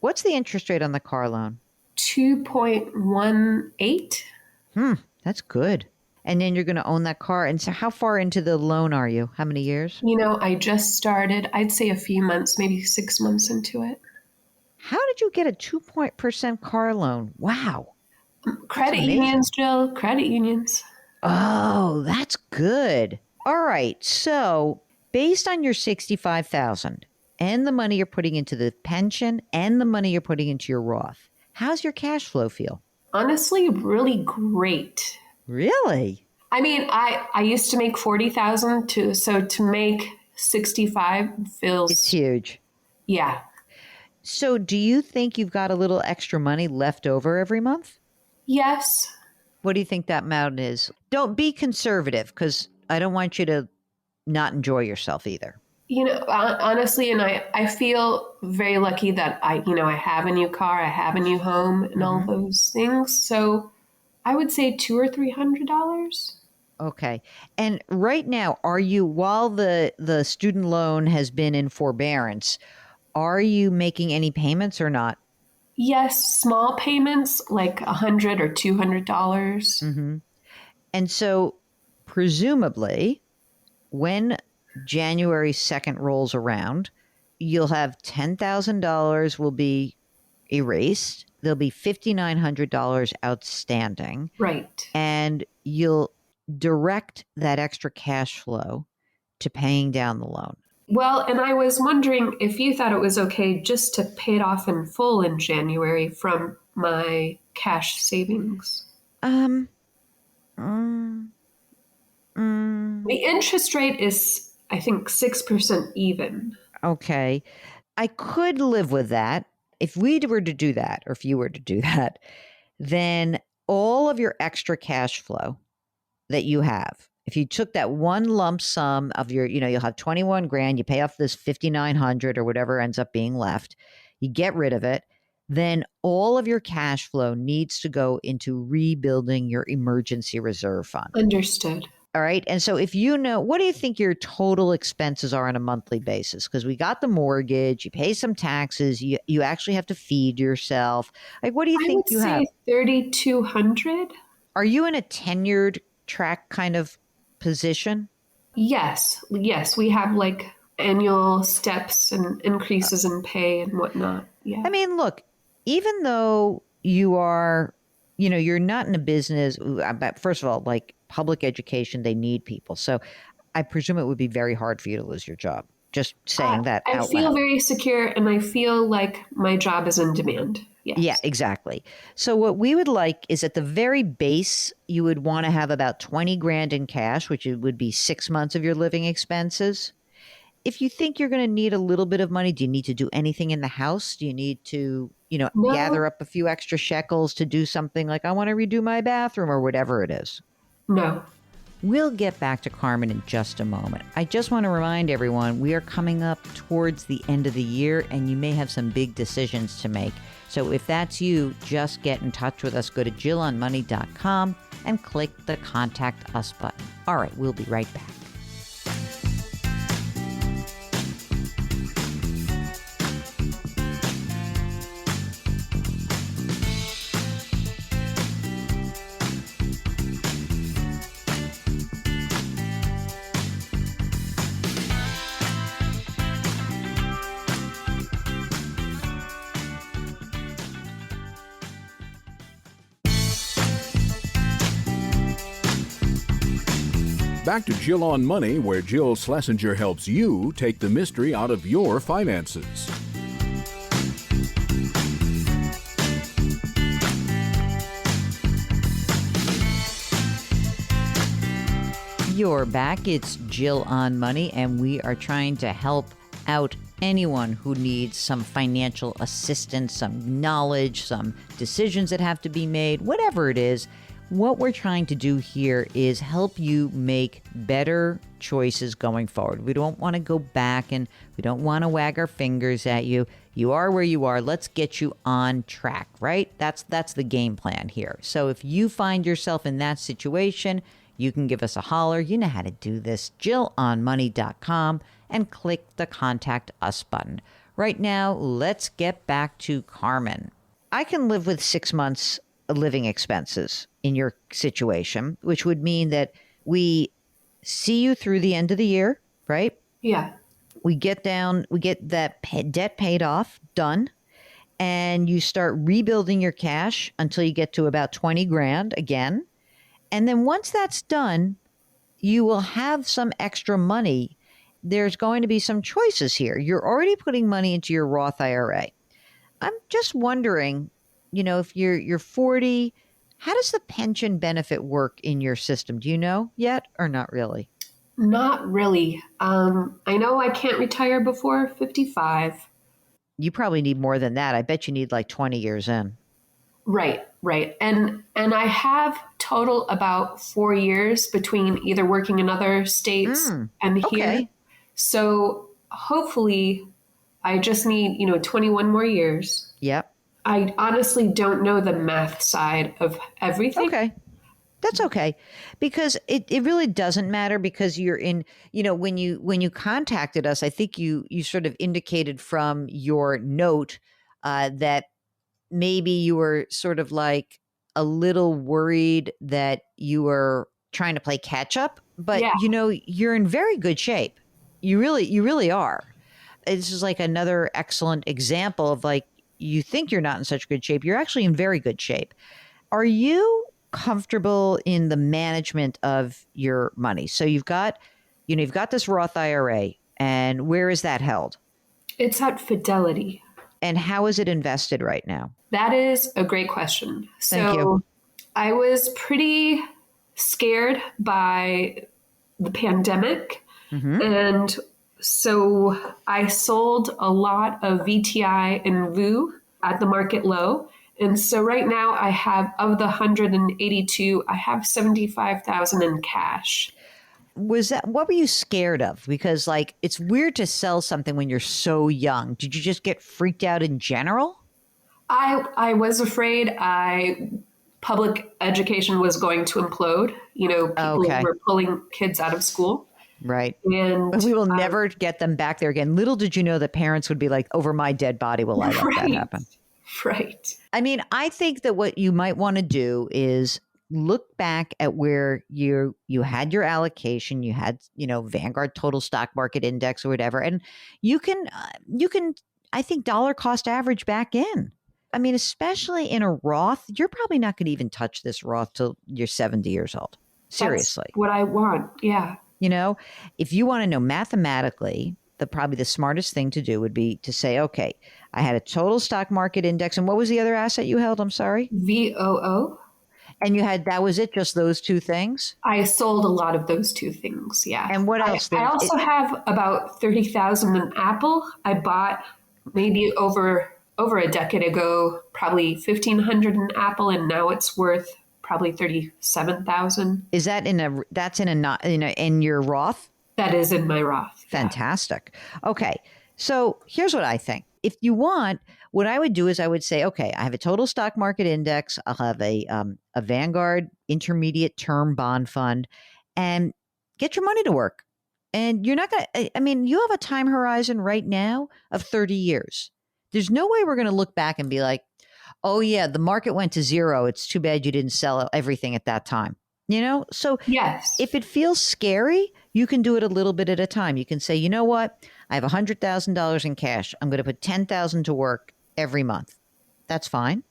What's the interest rate on the car loan? 2.18. That's good. And then you're going to own that car. And so how far into the loan are you? How many years? I just started, I'd say a few months, maybe 6 months into it. How did you get a 2% car loan? Wow. Credit amazing. unions, Jill, credit unions. Oh, that's good. All right. So based on your 65,000 and the money you're putting into the pension and the money you're putting into your Roth, how's your cash flow feel? Honestly, really great. Really? I mean, I used to make 40,000 so to make 65 feels It's huge. Yeah. So do you think you've got a little extra money left over every month? Yes. What do you think that amount is? Don't be conservative because I don't want you to not enjoy yourself either. Honestly, and I feel very lucky that I have a new car, I have a new home and all those things. So I would say $200 or $300. Okay. And right now, while the student loan has been in forbearance, are you making any payments or not? Yes, small payments like $100 or $200. And so presumably when January 2nd rolls around, you'll have $10,000 will be erased. There'll be $5,900 outstanding. Right. And you'll direct that extra cash flow to paying down the loan. Well, and I was wondering if you thought it was okay just to pay it off in full in January from my cash savings. The interest rate is, I think, 6% even. Okay. I could live with that. If we were to do that, or if you were to do that, then all of your extra cash flow that you have, if you took that one lump sum of your, you'll have 21 grand, you pay off this 5,900 or whatever ends up being left, you get rid of it, then all of your cash flow needs to go into rebuilding your emergency reserve fund. Understood. All right. And so what do you think your total expenses are on a monthly basis? Because we got the mortgage, you pay some taxes, you actually have to feed yourself. Like, what do you think you have? I would say $3,200. Are you in a tenured track kind of position? Yes. We have like annual steps and increases in pay and whatnot. Yeah. I mean, look, even though you are, you're not in a business, but first of all, like public education, they need people. So I presume it would be very hard for you to lose your job. Just saying that I out feel loud. very secure and I feel like my job is in demand. Yes. Yeah, exactly. So what we would like is at the very base, you would want to have about 20 grand in cash, which would be 6 months of your living expenses. If you think you're going to need a little bit of money, do you need to do anything in the house? Do you need to, No. gather up a few extra shekels to do something like I want to redo my bathroom or whatever it is? No. We'll get back to Carmen in just a moment. I just want to remind everyone we are coming up towards the end of the year and you may have some big decisions to make. So if that's you, just get in touch with us. Go to JillOnMoney.com and click the Contact Us button. All right, we'll be right back. Back to Jill on Money, where Jill Schlesinger helps you take the mystery out of your finances. You're back. It's Jill on Money, and we are trying to help out anyone who needs some financial assistance, some knowledge, some decisions that have to be made, whatever it is. What we're trying to do here is help you make better choices going forward. We don't want to go back and we don't want to wag our fingers at you. You are where you are. Let's get you on track, right? That's the game plan here. So if you find yourself in that situation, you can give us a holler. You know how to do this. JillOnMoney.com and click the Contact Us button. Right now, let's get back to Carmen. I can live with 6 months living expenses in your situation, which would mean that we see you through the end of the year, right? Yeah. We get that debt paid off, done, and you start rebuilding your cash until you get to about 20 grand again. And then once that's done, you will have some extra money. There's going to be some choices here. You're already putting money into your Roth IRA. I'm just wondering, if you're 40, how does the pension benefit work in your system? Do you know yet or not really? Not really. I know I can't retire before 55. You probably need more than that. I bet you need like 20 years in. Right. And I have total about 4 years between either working in other states and here. Okay. So hopefully I just need, 21 more years. Yep. I honestly don't know the math side of everything. Okay. That's okay. Because it really doesn't matter because you're in, when you contacted us, I think you sort of indicated from your note that maybe you were sort of like a little worried that you were trying to play catch up, but Yeah. You're in very good shape. You really are. This is like another excellent example of like, you think you're not in such good shape. You're actually in very good shape. Are you comfortable in the management of your money? So you've got this Roth IRA, and where is that held? It's at Fidelity. And how is it invested right now? That is a great question. Thank you. I was pretty scared by the pandemic. Mm-hmm. And so I sold a lot of VTI and VU at the market low. And so right now I have, of the 182, I have 75,000 in cash. What were you scared of? Because like, it's weird to sell something when you're so young. Did you just get freaked out in general? I was afraid public education was going to implode. People were pulling kids out of school. Right. And we will never get them back there again. Little did you know that parents would be like, over my dead body will I let that happen. Right. I mean, I think that what you might want to do is look back at where you had your allocation, you had, Vanguard Total Stock Market Index or whatever, and you can I think dollar cost average back in. I mean, especially in a Roth, you're probably not going to even touch this Roth till you're 70 years old. Seriously. That's what I want. Yeah. If you want to know mathematically, probably the smartest thing to do would be to say, okay, I had a total stock market index. And what was the other asset you held? I'm sorry. VOO. And that was it? Just those two things? I sold a lot of those two things. Yeah. And what else? I also have about 30,000 in Apple. I bought maybe over a decade ago, probably 1,500 in Apple, and now it's worth probably 37,000. Is that in your Roth? That is in my Roth. Fantastic. Yeah. Okay. So here's what I think. If you want, what I would do is I would say, okay, I have a total stock market index. I'll have a Vanguard intermediate term bond fund, and get your money to work. And you're not going to, you have a time horizon right now of 30 years. There's no way we're going to look back and be like, oh yeah, the market went to zero. It's too bad you didn't sell everything at that time. So yes, if it feels scary, you can do it a little bit at a time. You can say, you know what? I have $100,000 in cash. I'm going to put $10,000 to work every month. That's fine.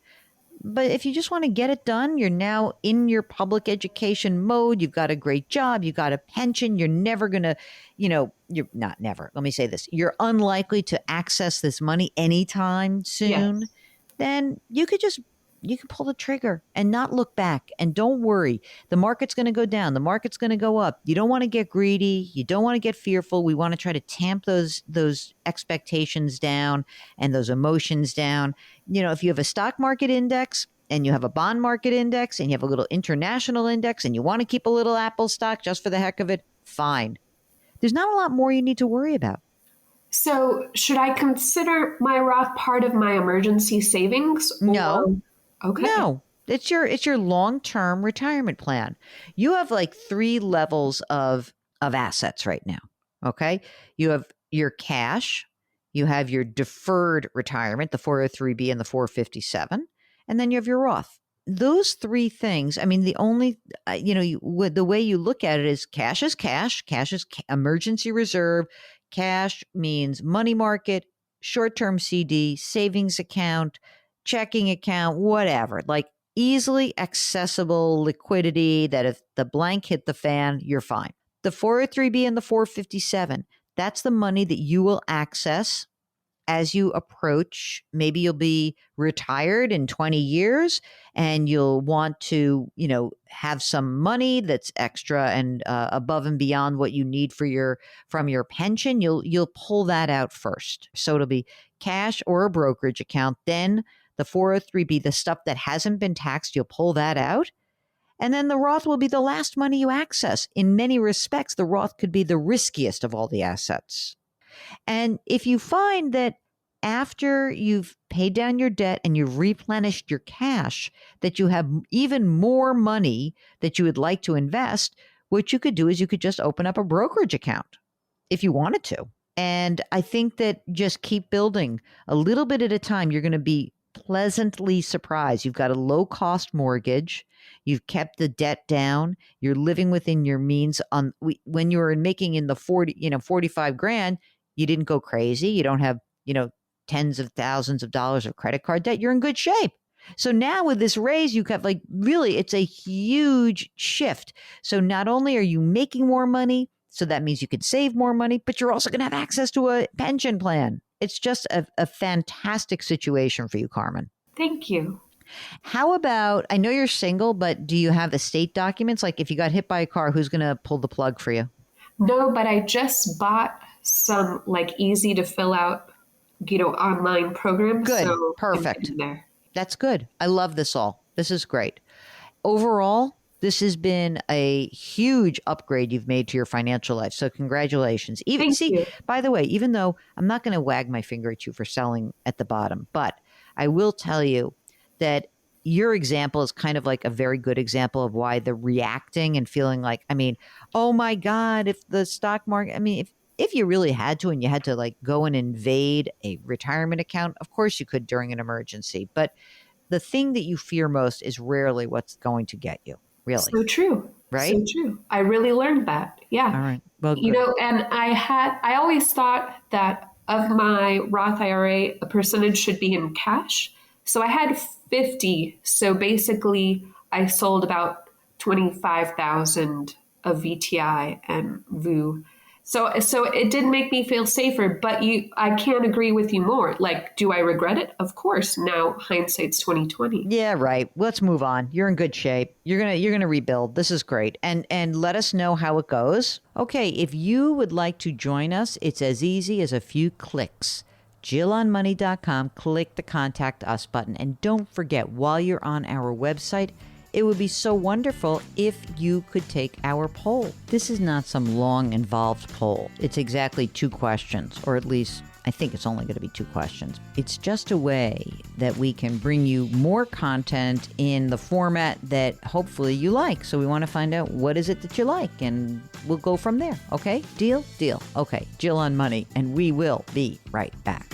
But if you just want to get it done, you're now in your public education mode. You've got a great job. You've got a pension. You're never going to, you're not never. Let me say this. You're unlikely to access this money anytime soon. Yes. Then you can pull the trigger and not look back, and don't worry. The market's going to go down. The market's going to go up. You don't want to get greedy. You don't want to get fearful. We want to try to tamp those expectations down and those emotions down. If you have a stock market index and you have a bond market index and you have a little international index and you want to keep a little Apple stock just for the heck of it, fine. There's not a lot more you need to worry about. So should I consider my Roth part of my emergency savings? No. Okay. No, it's your long-term retirement plan. You have like 3 levels of assets right now. Okay. You have your cash, you have your deferred retirement, the 403B and the 457, and then you have your Roth. Those 3 things, the only, the way you look at it is cash is cash. Cash is emergency reserve. Cash means money market, short-term CD, savings account, checking account, whatever, like easily accessible liquidity that if the blank hit the fan, you're fine. The 403B and the 457, that's the money that you will access as you approach. Maybe you'll be retired in 20 years and you'll want to, have some money that's extra and above and beyond what you need from your pension. You'll pull that out first. So it'll be cash or a brokerage account. Then the 403B, the stuff that hasn't been taxed, you'll pull that out. And then the Roth will be the last money you access. In many respects, the Roth could be the riskiest of all the assets. And if you find that after you've paid down your debt and you've replenished your cash, that you have even more money that you would like to invest, what you could do is you could just open up a brokerage account if you wanted to. And I think that just keep building a little bit at a time. You're going to be pleasantly surprised. You've got a low cost mortgage. You've kept the debt down. You're living within your means. When you were making in the 45 grand, you didn't go crazy. You don't have, tens of thousands of dollars of credit card debt. You're in good shape. So now with this raise, you have really, it's a huge shift. So not only are you making more money, so that means you could save more money, but you're also going to have access to a pension plan. It's just a fantastic situation for you, Carmen. Thank you. How about, I know you're single, but do you have estate documents? Like if you got hit by a car, who's going to pull the plug for you? No, but I just bought some easy to fill out, online programs. Good. So Perfect. That's good. I love this all. This is great. Overall, this has been a huge upgrade you've made to your financial life. So congratulations. Thank you. By the way, even though I'm not going to wag my finger at you for selling at the bottom, but I will tell you that your example is kind of like a very good example of why the reacting and feeling like, oh my God, if the stock market, if you really had to and you had to go and invade a retirement account, of course you could during an emergency. But the thing that you fear most is rarely what's going to get you. really. So true. Right? So true. I really learned that. Yeah. All right. Well, You good. know, and I always thought that of my Roth IRA, a percentage should be in cash. So I had 50. So basically, I sold about 25,000 of VTI and VU. So it did make me feel safer, but I can't agree with you more. Like, do I regret it? Of course. Now hindsight's 2020. Yeah, right. Let's move on. You're in good shape. You're gonna rebuild. This is great. And let us know how it goes. Okay, if you would like to join us, it's as easy as a few clicks. JillOnMoney.com, click the contact us button. And don't forget, while you're on our website, it would be so wonderful if you could take our poll. This is not some long, involved poll. It's exactly 2 questions, or at least I think it's only going to be 2 questions. It's just a way that we can bring you more content in the format that hopefully you like. So we want to find out what is it that you like, and we'll go from there. Okay? Deal? Deal. Okay. Jill on Money, and we will be right back.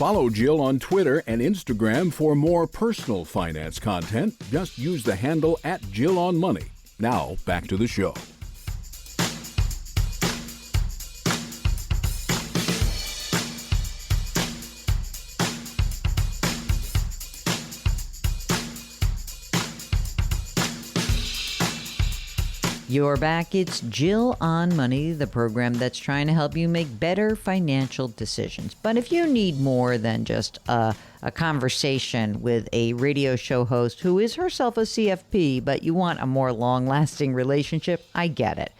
Follow Jill on Twitter and Instagram for more personal finance content. Just use the handle @JillOnMoney. Now, back to the show. You're back. It's Jill on Money, the program that's trying to help you make better financial decisions. But if you need more than just a conversation with a radio show host who is herself a CFP, but you want a more long-lasting relationship, I get it.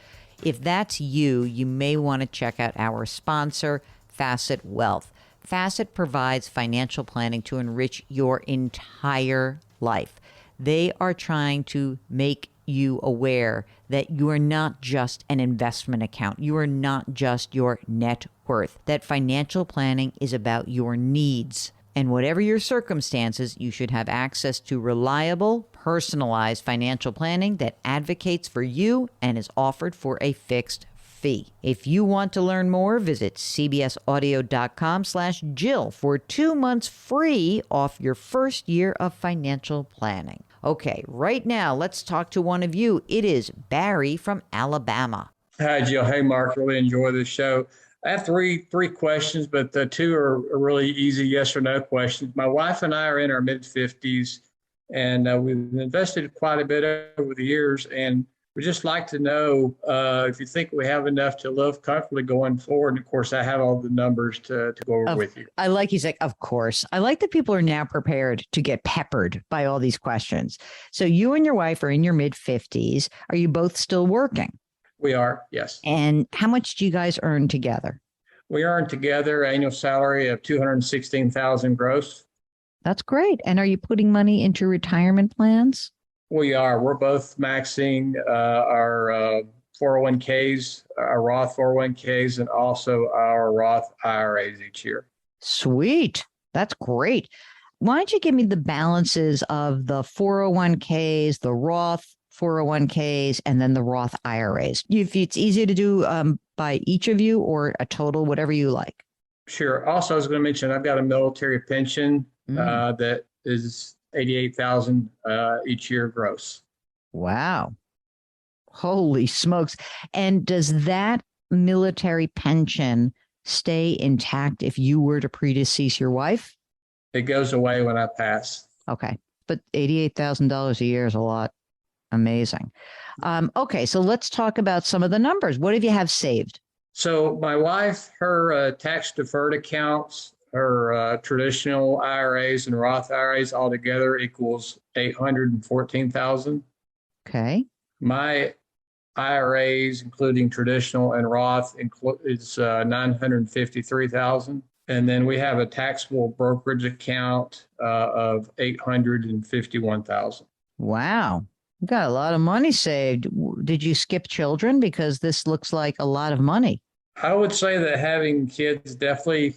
If that's you, you may want to check out our sponsor, Facet Wealth. Facet provides financial planning to enrich your entire life. They are trying to make you aware that you are not just an investment account. You are not just your net worth. That financial planning is about your needs. And whatever your circumstances, you should have access to reliable, personalized financial planning that advocates for you and is offered for a fixed fee. If you want to learn more, visit cbsaudio.com/Jill for 2 months free off your first year of financial planning. Okay, right now, let's talk to one of you. It is Barry from Alabama. Hi, Jill. Hey, Mark. Really enjoy this show. I have three questions, but the 2 are really easy yes or no questions. My wife and I are in our mid-50s, and we've invested quite a bit over the years, and we'd just like to know if you think we have enough to live comfortably going forward. And of course, I have all the numbers to go over with you. I like you say, of course. I like that people are now prepared to get peppered by all these questions. So you and your wife are in your mid-50s. Are you both still working? We are, yes. And how much do you guys earn together? We earn together annual salary of $216,000 gross. That's great. And are you putting money into retirement plans? We are. We're both maxing our 401ks, our Roth 401ks, and also our Roth IRAs each year. Sweet. That's great. Why don't you give me the balances of the 401ks, the Roth 401ks, and then the Roth IRAs? If it's easy to do by each of you or a total, whatever you like. Sure. Also, I was going to mention I've got a military pension that is $88,000 each year gross. Wow. Holy smokes. And does that military pension stay intact if you were to predecease your wife? It goes away when I pass. Okay. But $88,000 a year is a lot. Amazing. Okay. So let's talk about some of the numbers. What have you have saved? So my wife, her tax deferred accounts, her traditional IRAs and Roth IRAs altogether equals $814,000. Okay. My IRAs, including traditional and Roth, is $953,000. And then we have a taxable brokerage account of $851,000. Wow. You got a lot of money saved. Did you skip children? Because this looks like a lot of money. I would say that having kids definitely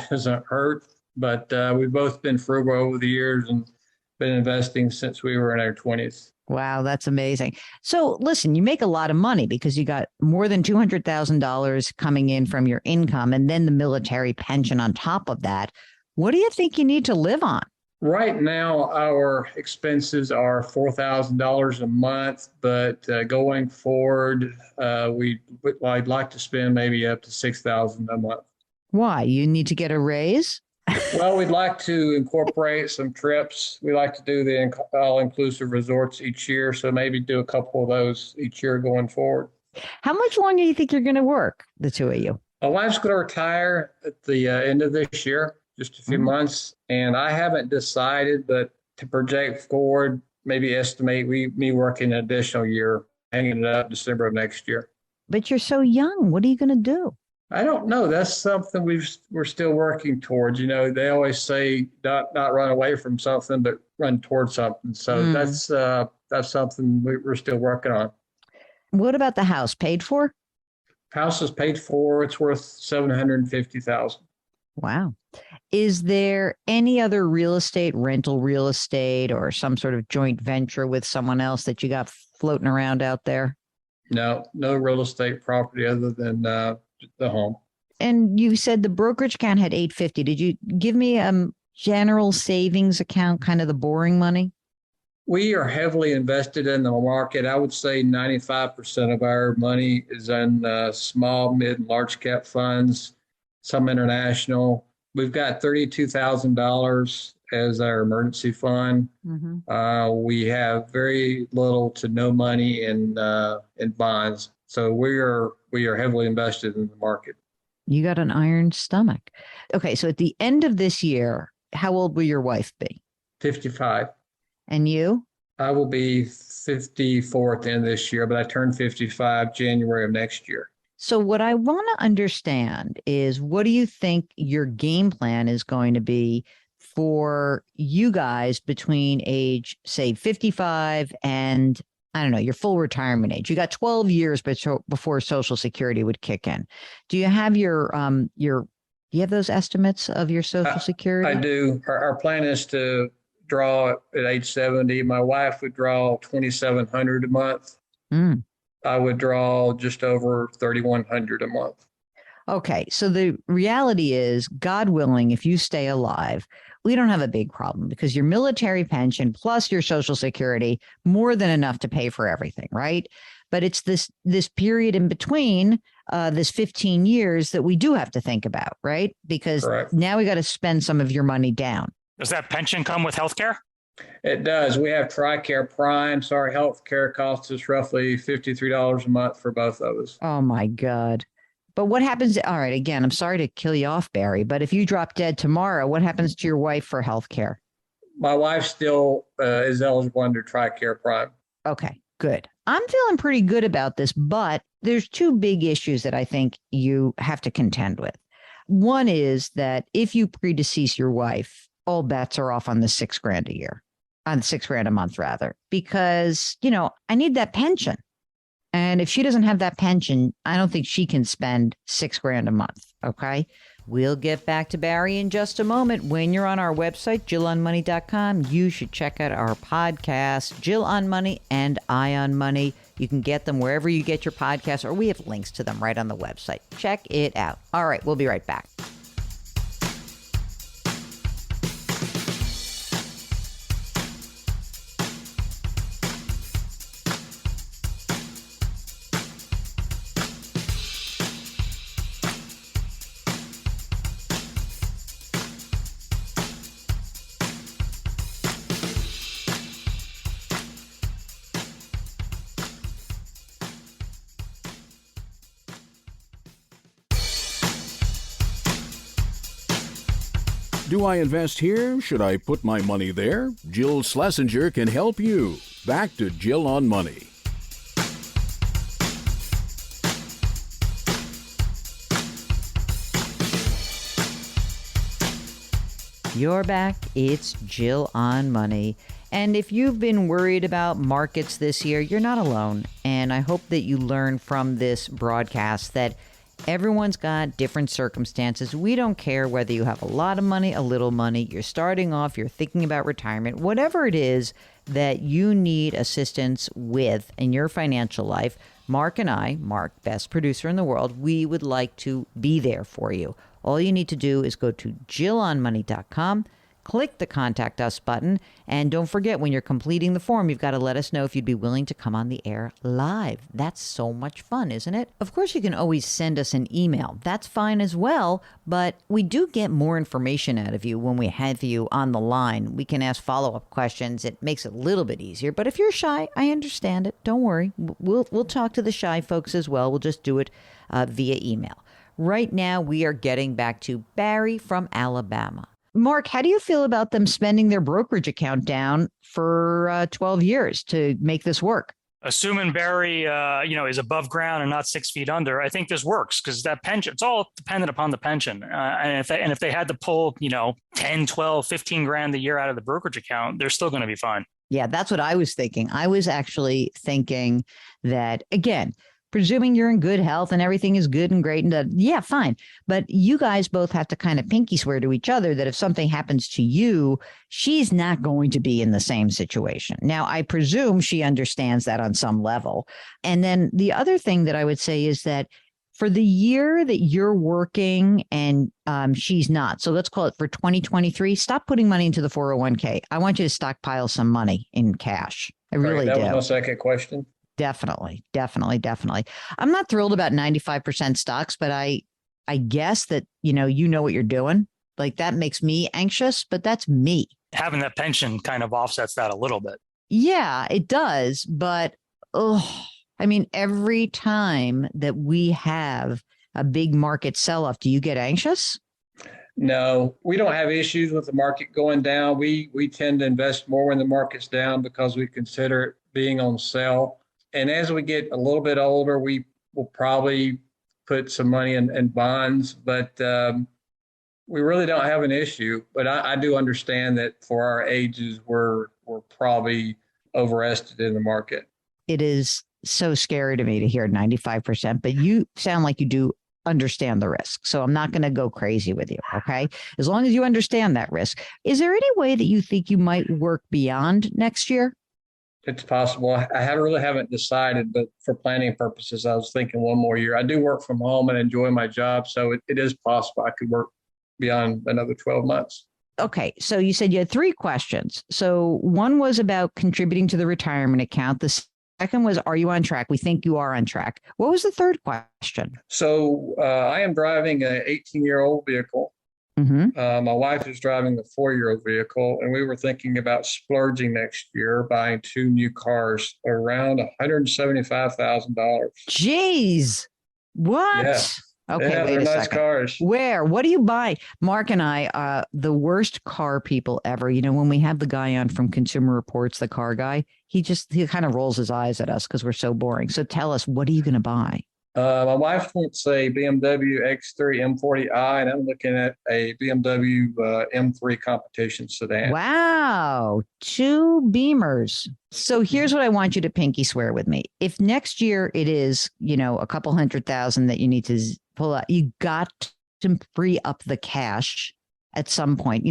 doesn't hurt, but we've both been frugal over the years and been investing since we were in our 20s. Wow, that's amazing. So listen, you make a lot of money because you got more than $200,000 coming in from your income and then the military pension on top of that. What do you think you need to live on? Right now, our expenses are $4,000 a month, but going forward, I'd like to spend maybe up to $6,000 a month. Why? You need to get a raise? Well, we'd like to incorporate some trips. We like to do the all-inclusive resorts each year, so maybe do a couple of those each year going forward. How much longer do you think you're going to work, the two of you? My wife's going to retire at the end of this year, just a few months, and I haven't decided, but to project forward, maybe estimate me working an additional year, hanging it up December of next year. But you're so young. What are you going to do? I don't know. That's something we're still working towards. You know, they always say not run away from something, but run towards something. So that's something we're still working on. What about the house? Paid for? House is paid for. It's worth $750,000. Wow. Is there any other rental real estate, or some sort of joint venture with someone else that you got floating around out there? No real estate property other than the home. And you said the brokerage account had $850. Did you give me a general savings account, kind of the boring money? We are heavily invested in the market. I would say 95% of our money is in small, mid, and large cap funds, some international. We've got $32,000 as our emergency fund. We have very little to no money in bonds. So we are heavily invested in the market. You got an iron stomach. Okay, so at the end of this year, how old will your wife be? 55. And you? I will be 54 at the end of this year, but I turn 55 January of next year. So what I want to understand is, what do you think your game plan is going to be for you guys between age, say, 55 and, I don't know, your full retirement age? You got 12 years before Social Security would kick in. Do you have do you have those estimates of your Social Security? I do. Our plan is to draw at age 70. My wife would draw $2,700 a month. I would draw just over $3,100 a month. Okay. So the reality is, God willing, if you stay alive, we don't have a big problem, because your military pension plus your Social Security, more than enough to pay for everything, right? But it's this period in between, this 15 years, that we do have to think about, right? Because Correct. Now we got to spend some of your money down. Does that pension come with health care? It does. We have TRICARE Prime. So our health care costs us roughly $53 a month for both of us. Oh, my God. But what happens? All right. Again, I'm sorry to kill you off, Barry, but if you drop dead tomorrow, what happens to your wife for health care? My wife still is eligible under TRICARE Prime. Okay, good. I'm feeling pretty good about this, but there's two big issues that I think you have to contend with. One is that if you predecease your wife, all bets are off on the $6,000 a year, on $6,000 a month, rather, because, I need that pension. And if she doesn't have that pension, I don't think she can spend $6,000 a month. Okay. We'll get back to Barry in just a moment. When you're on our website, JillOnMoney.com, you should check out our podcast, Jill on Money and I on Money. You can get them wherever you get your podcasts, or we have links to them right on the website. Check it out. All right. We'll be right back. Do I invest here? Should I put my money there? Jill Schlesinger can help you. Back to Jill on Money. You're back. It's Jill on Money. And if you've been worried about markets this year, you're not alone. And I hope that you learn from this broadcast that Everyone's got different circumstances. We don't care whether you have a lot of money, a little money, you're starting off, you're thinking about retirement, whatever it is that you need assistance with in your financial life. Mark and I, Mark, best producer in the world, we would like to be there for you. All you need to do is go to JillOnMoney.com, click the Contact Us button, and don't forget, when you're completing the form, you've got to let us know if you'd be willing to come on the air live. That's so much fun, isn't it? Of course, you can always send us an email. That's fine as well, but we do get more information out of you when we have you on the line. We can ask follow-up questions. It makes it a little bit easier, but if you're shy, I understand it. Don't worry. We'll talk to the shy folks as well. We'll just do it via email. Right now, we are getting back to Barry from Alabama. Mark, how do you feel about them spending their brokerage account down for 12 years to make this work? Assuming Barry, is above ground and not 6 feet under, I think this works because that pension, it's all dependent upon the pension. And if they had to pull, 10, 12, 15 grand a year out of the brokerage account, they're still going to be fine. Yeah, that's what I was thinking. I was actually thinking that, again, presuming you're in good health and everything is good and great, and yeah, fine. But you guys both have to kind of pinky swear to each other that if something happens to you, she's not going to be in the same situation. Now, I presume she understands that on some level. And then the other thing that I would say is that for the year that you're working and she's not, so let's call it for 2023, stop putting money into the 401k. I want you to stockpile some money in cash. I really do. That was my second question. Definitely. I'm not thrilled about 95% stocks, but I guess that, you know what you're doing. Like that makes me anxious, but that's me. Having that pension kind of offsets that a little bit. Yeah, it does. But, every time that we have a big market sell-off, do you get anxious? No, we don't have issues with the market going down. We tend to invest more when the market's down because we consider it being on sale. And as we get a little bit older, we will probably put some money in bonds, but we really don't have an issue. But I do understand that for our ages, we're probably overestimated in the market. It is so scary to me to hear 95%, but you sound like you do understand the risk. So I'm not going to go crazy with you. Okay. As long as you understand that risk. Is there any way that you think you might work beyond next year? It's possible. I haven't decided, but for planning purposes, I was thinking one more year. I do work from home and enjoy my job, so it is possible I could work beyond another 12 months. Okay, so you said you had 3 questions. So one was about contributing to the retirement account. The second was, are you on track? We think you are on track. What was the third question? So I am driving an 18-year-old vehicle. Mm-hmm. My wife is driving a 4-year-old vehicle, and we were thinking about splurging next year, buying 2 new cars around $175,000. Jeez, what? Yeah. Okay, yeah, wait a nice second. Cars. Where? What do you buy? Mark and I, the worst car people ever. When we have the guy on from Consumer Reports, the car guy, he kind of rolls his eyes at us because we're so boring. So tell us, what are you going to buy? My wife wants a BMW X3 M40i, and I'm looking at a BMW M3 competition sedan. Wow. 2 Beamers. So here's what I want you to pinky swear with me. If next year it is, a couple $100,000 that you need to pull out, you got to free up the cash at some point,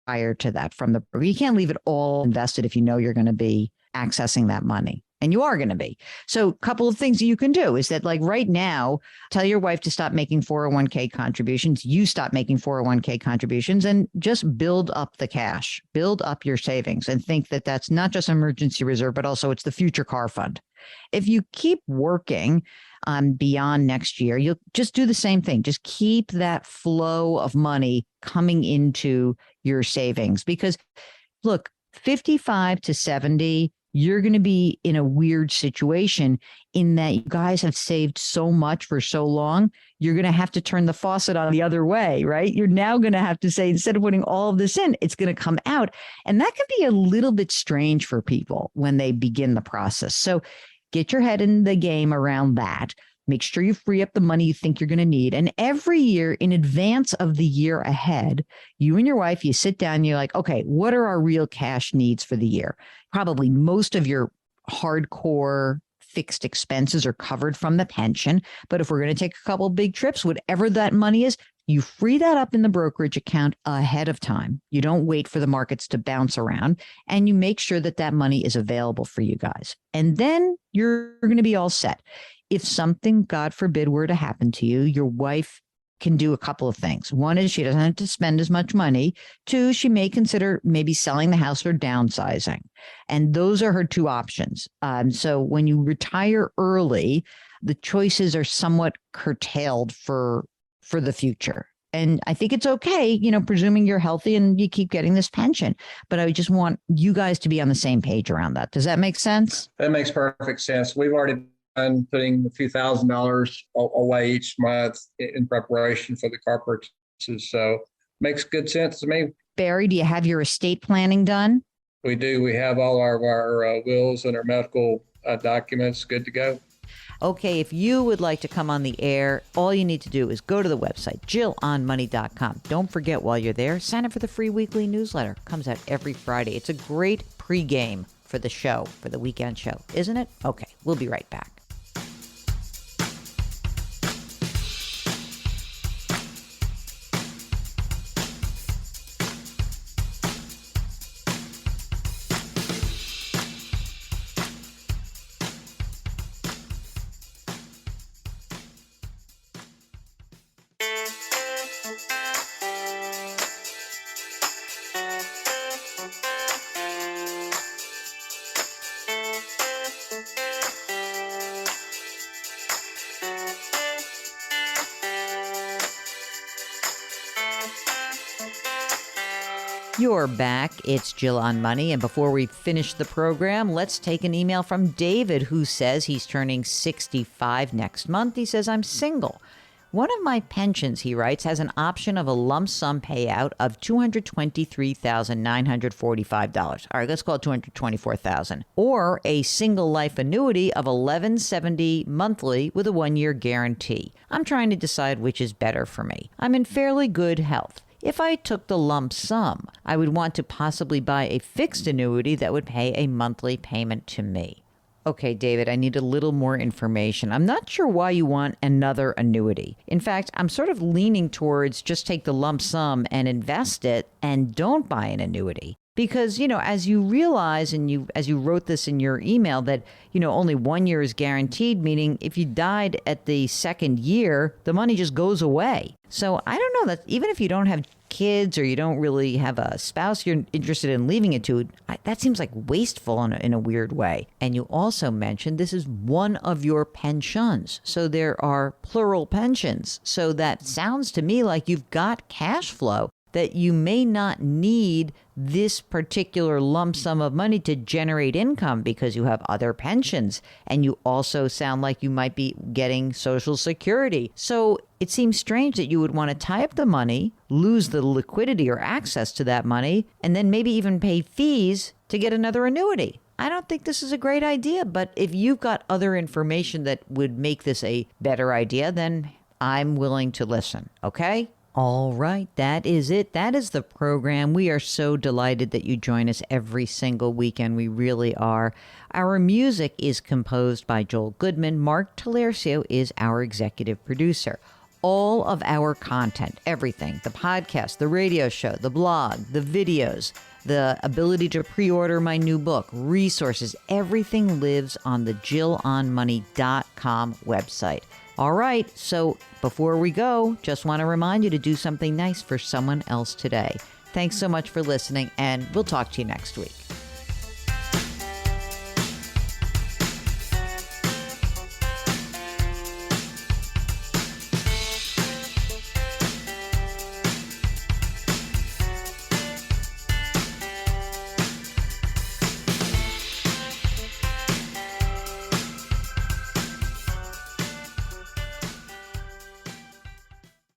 prior to that you can't leave it all invested if you're going to be accessing that money. And you are going to be. So a couple of things that you can do is that, like right now, tell your wife to stop making 401k contributions. You stop making 401k contributions and just build up the cash, build up your savings, and think that that's not just emergency reserve, but also it's the future car fund. If you keep working beyond next year, you'll just do the same thing. Just keep that flow of money coming into your savings because look, 55 to 70, you're going to be in a weird situation in that you guys have saved so much for so long. You're going to have to turn the faucet on the other way, right? You're now going to have to say, instead of putting all of this in, it's going to come out. And that can be a little bit strange for people when they begin the process. So get your head in the game around that. Make sure you free up the money you think you're going to need. And every year in advance of the year ahead, you and your wife, you sit down and you're like, okay, what are our real cash needs for the year? Probably most of your hardcore fixed expenses are covered from the pension. But if we're going to take a couple of big trips, whatever that money is, you free that up in the brokerage account ahead of time. You don't wait for the markets to bounce around, and you make sure that that money is available for you guys. And then you're going to be all set. If something, God forbid, were to happen to you, your wife can do a couple of things. One is she doesn't have to spend as much money. Two, she may consider maybe selling the house or downsizing. And those are her two options. So when you retire early, the choices are somewhat curtailed for the future. And I think it's okay, presuming you're healthy and you keep getting this pension. But I just want you guys to be on the same page around that. Does that make sense? That makes perfect sense. We've already been putting a few $1,000s away each month in preparation for the car purchases. So makes good sense to me. Barry, do you have your estate planning done? We do. We have all our wills and our medical documents good to go. Okay, if you would like to come on the air, all you need to do is go to the website, JillOnMoney.com. Don't forget, while you're there, sign up for the free weekly newsletter. It comes out every Friday. It's a great pregame for the show, for the weekend show, isn't it? Okay, we'll be right back. You're back. It's Jill on Money. And before we finish the program, let's take an email from David, who says he's turning 65 next month. He says, I'm single. One of my pensions, he writes, has an option of a lump sum payout of $223,945. All right, let's call it $224,000. Or a single life annuity of $1170 monthly with a 1-year guarantee. I'm trying to decide which is better for me. I'm in fairly good health. If I took the lump sum, I would want to possibly buy a fixed annuity that would pay a monthly payment to me. Okay, David, I need a little more information. I'm not sure why you want another annuity. In fact, I'm sort of leaning towards just take the lump sum and invest it and don't buy an annuity. Because, as you realize, and as you wrote this in your email, that, only 1 year is guaranteed, meaning if you died at the second year, the money just goes away. So I don't know that even if you don't have kids or you don't really have a spouse you're interested in leaving it to, that seems like wasteful in a weird way. And you also mentioned this is one of your pensions. So there are plural pensions. So that sounds to me like you've got cash flow that you may not need this particular lump sum of money to generate income because you have other pensions. And you also sound like you might be getting Social Security. So it seems strange that you would want to tie up the money, lose the liquidity or access to that money, and then maybe even pay fees to get another annuity. I don't think this is a great idea, but if you've got other information that would make this a better idea, then I'm willing to listen, okay? All right, that is it. That is the program. We are so delighted that you join us every single weekend. We really are. Our music is composed by Joel Goodman. Mark Talercio is our executive producer. All of our content, everything, the podcast, the radio show, the blog, the videos, the ability to pre-order my new book, resources, everything lives on the JillOnMoney.com website. All right, so before we go, just want to remind you to do something nice for someone else today. Thanks so much for listening, and we'll talk to you next week.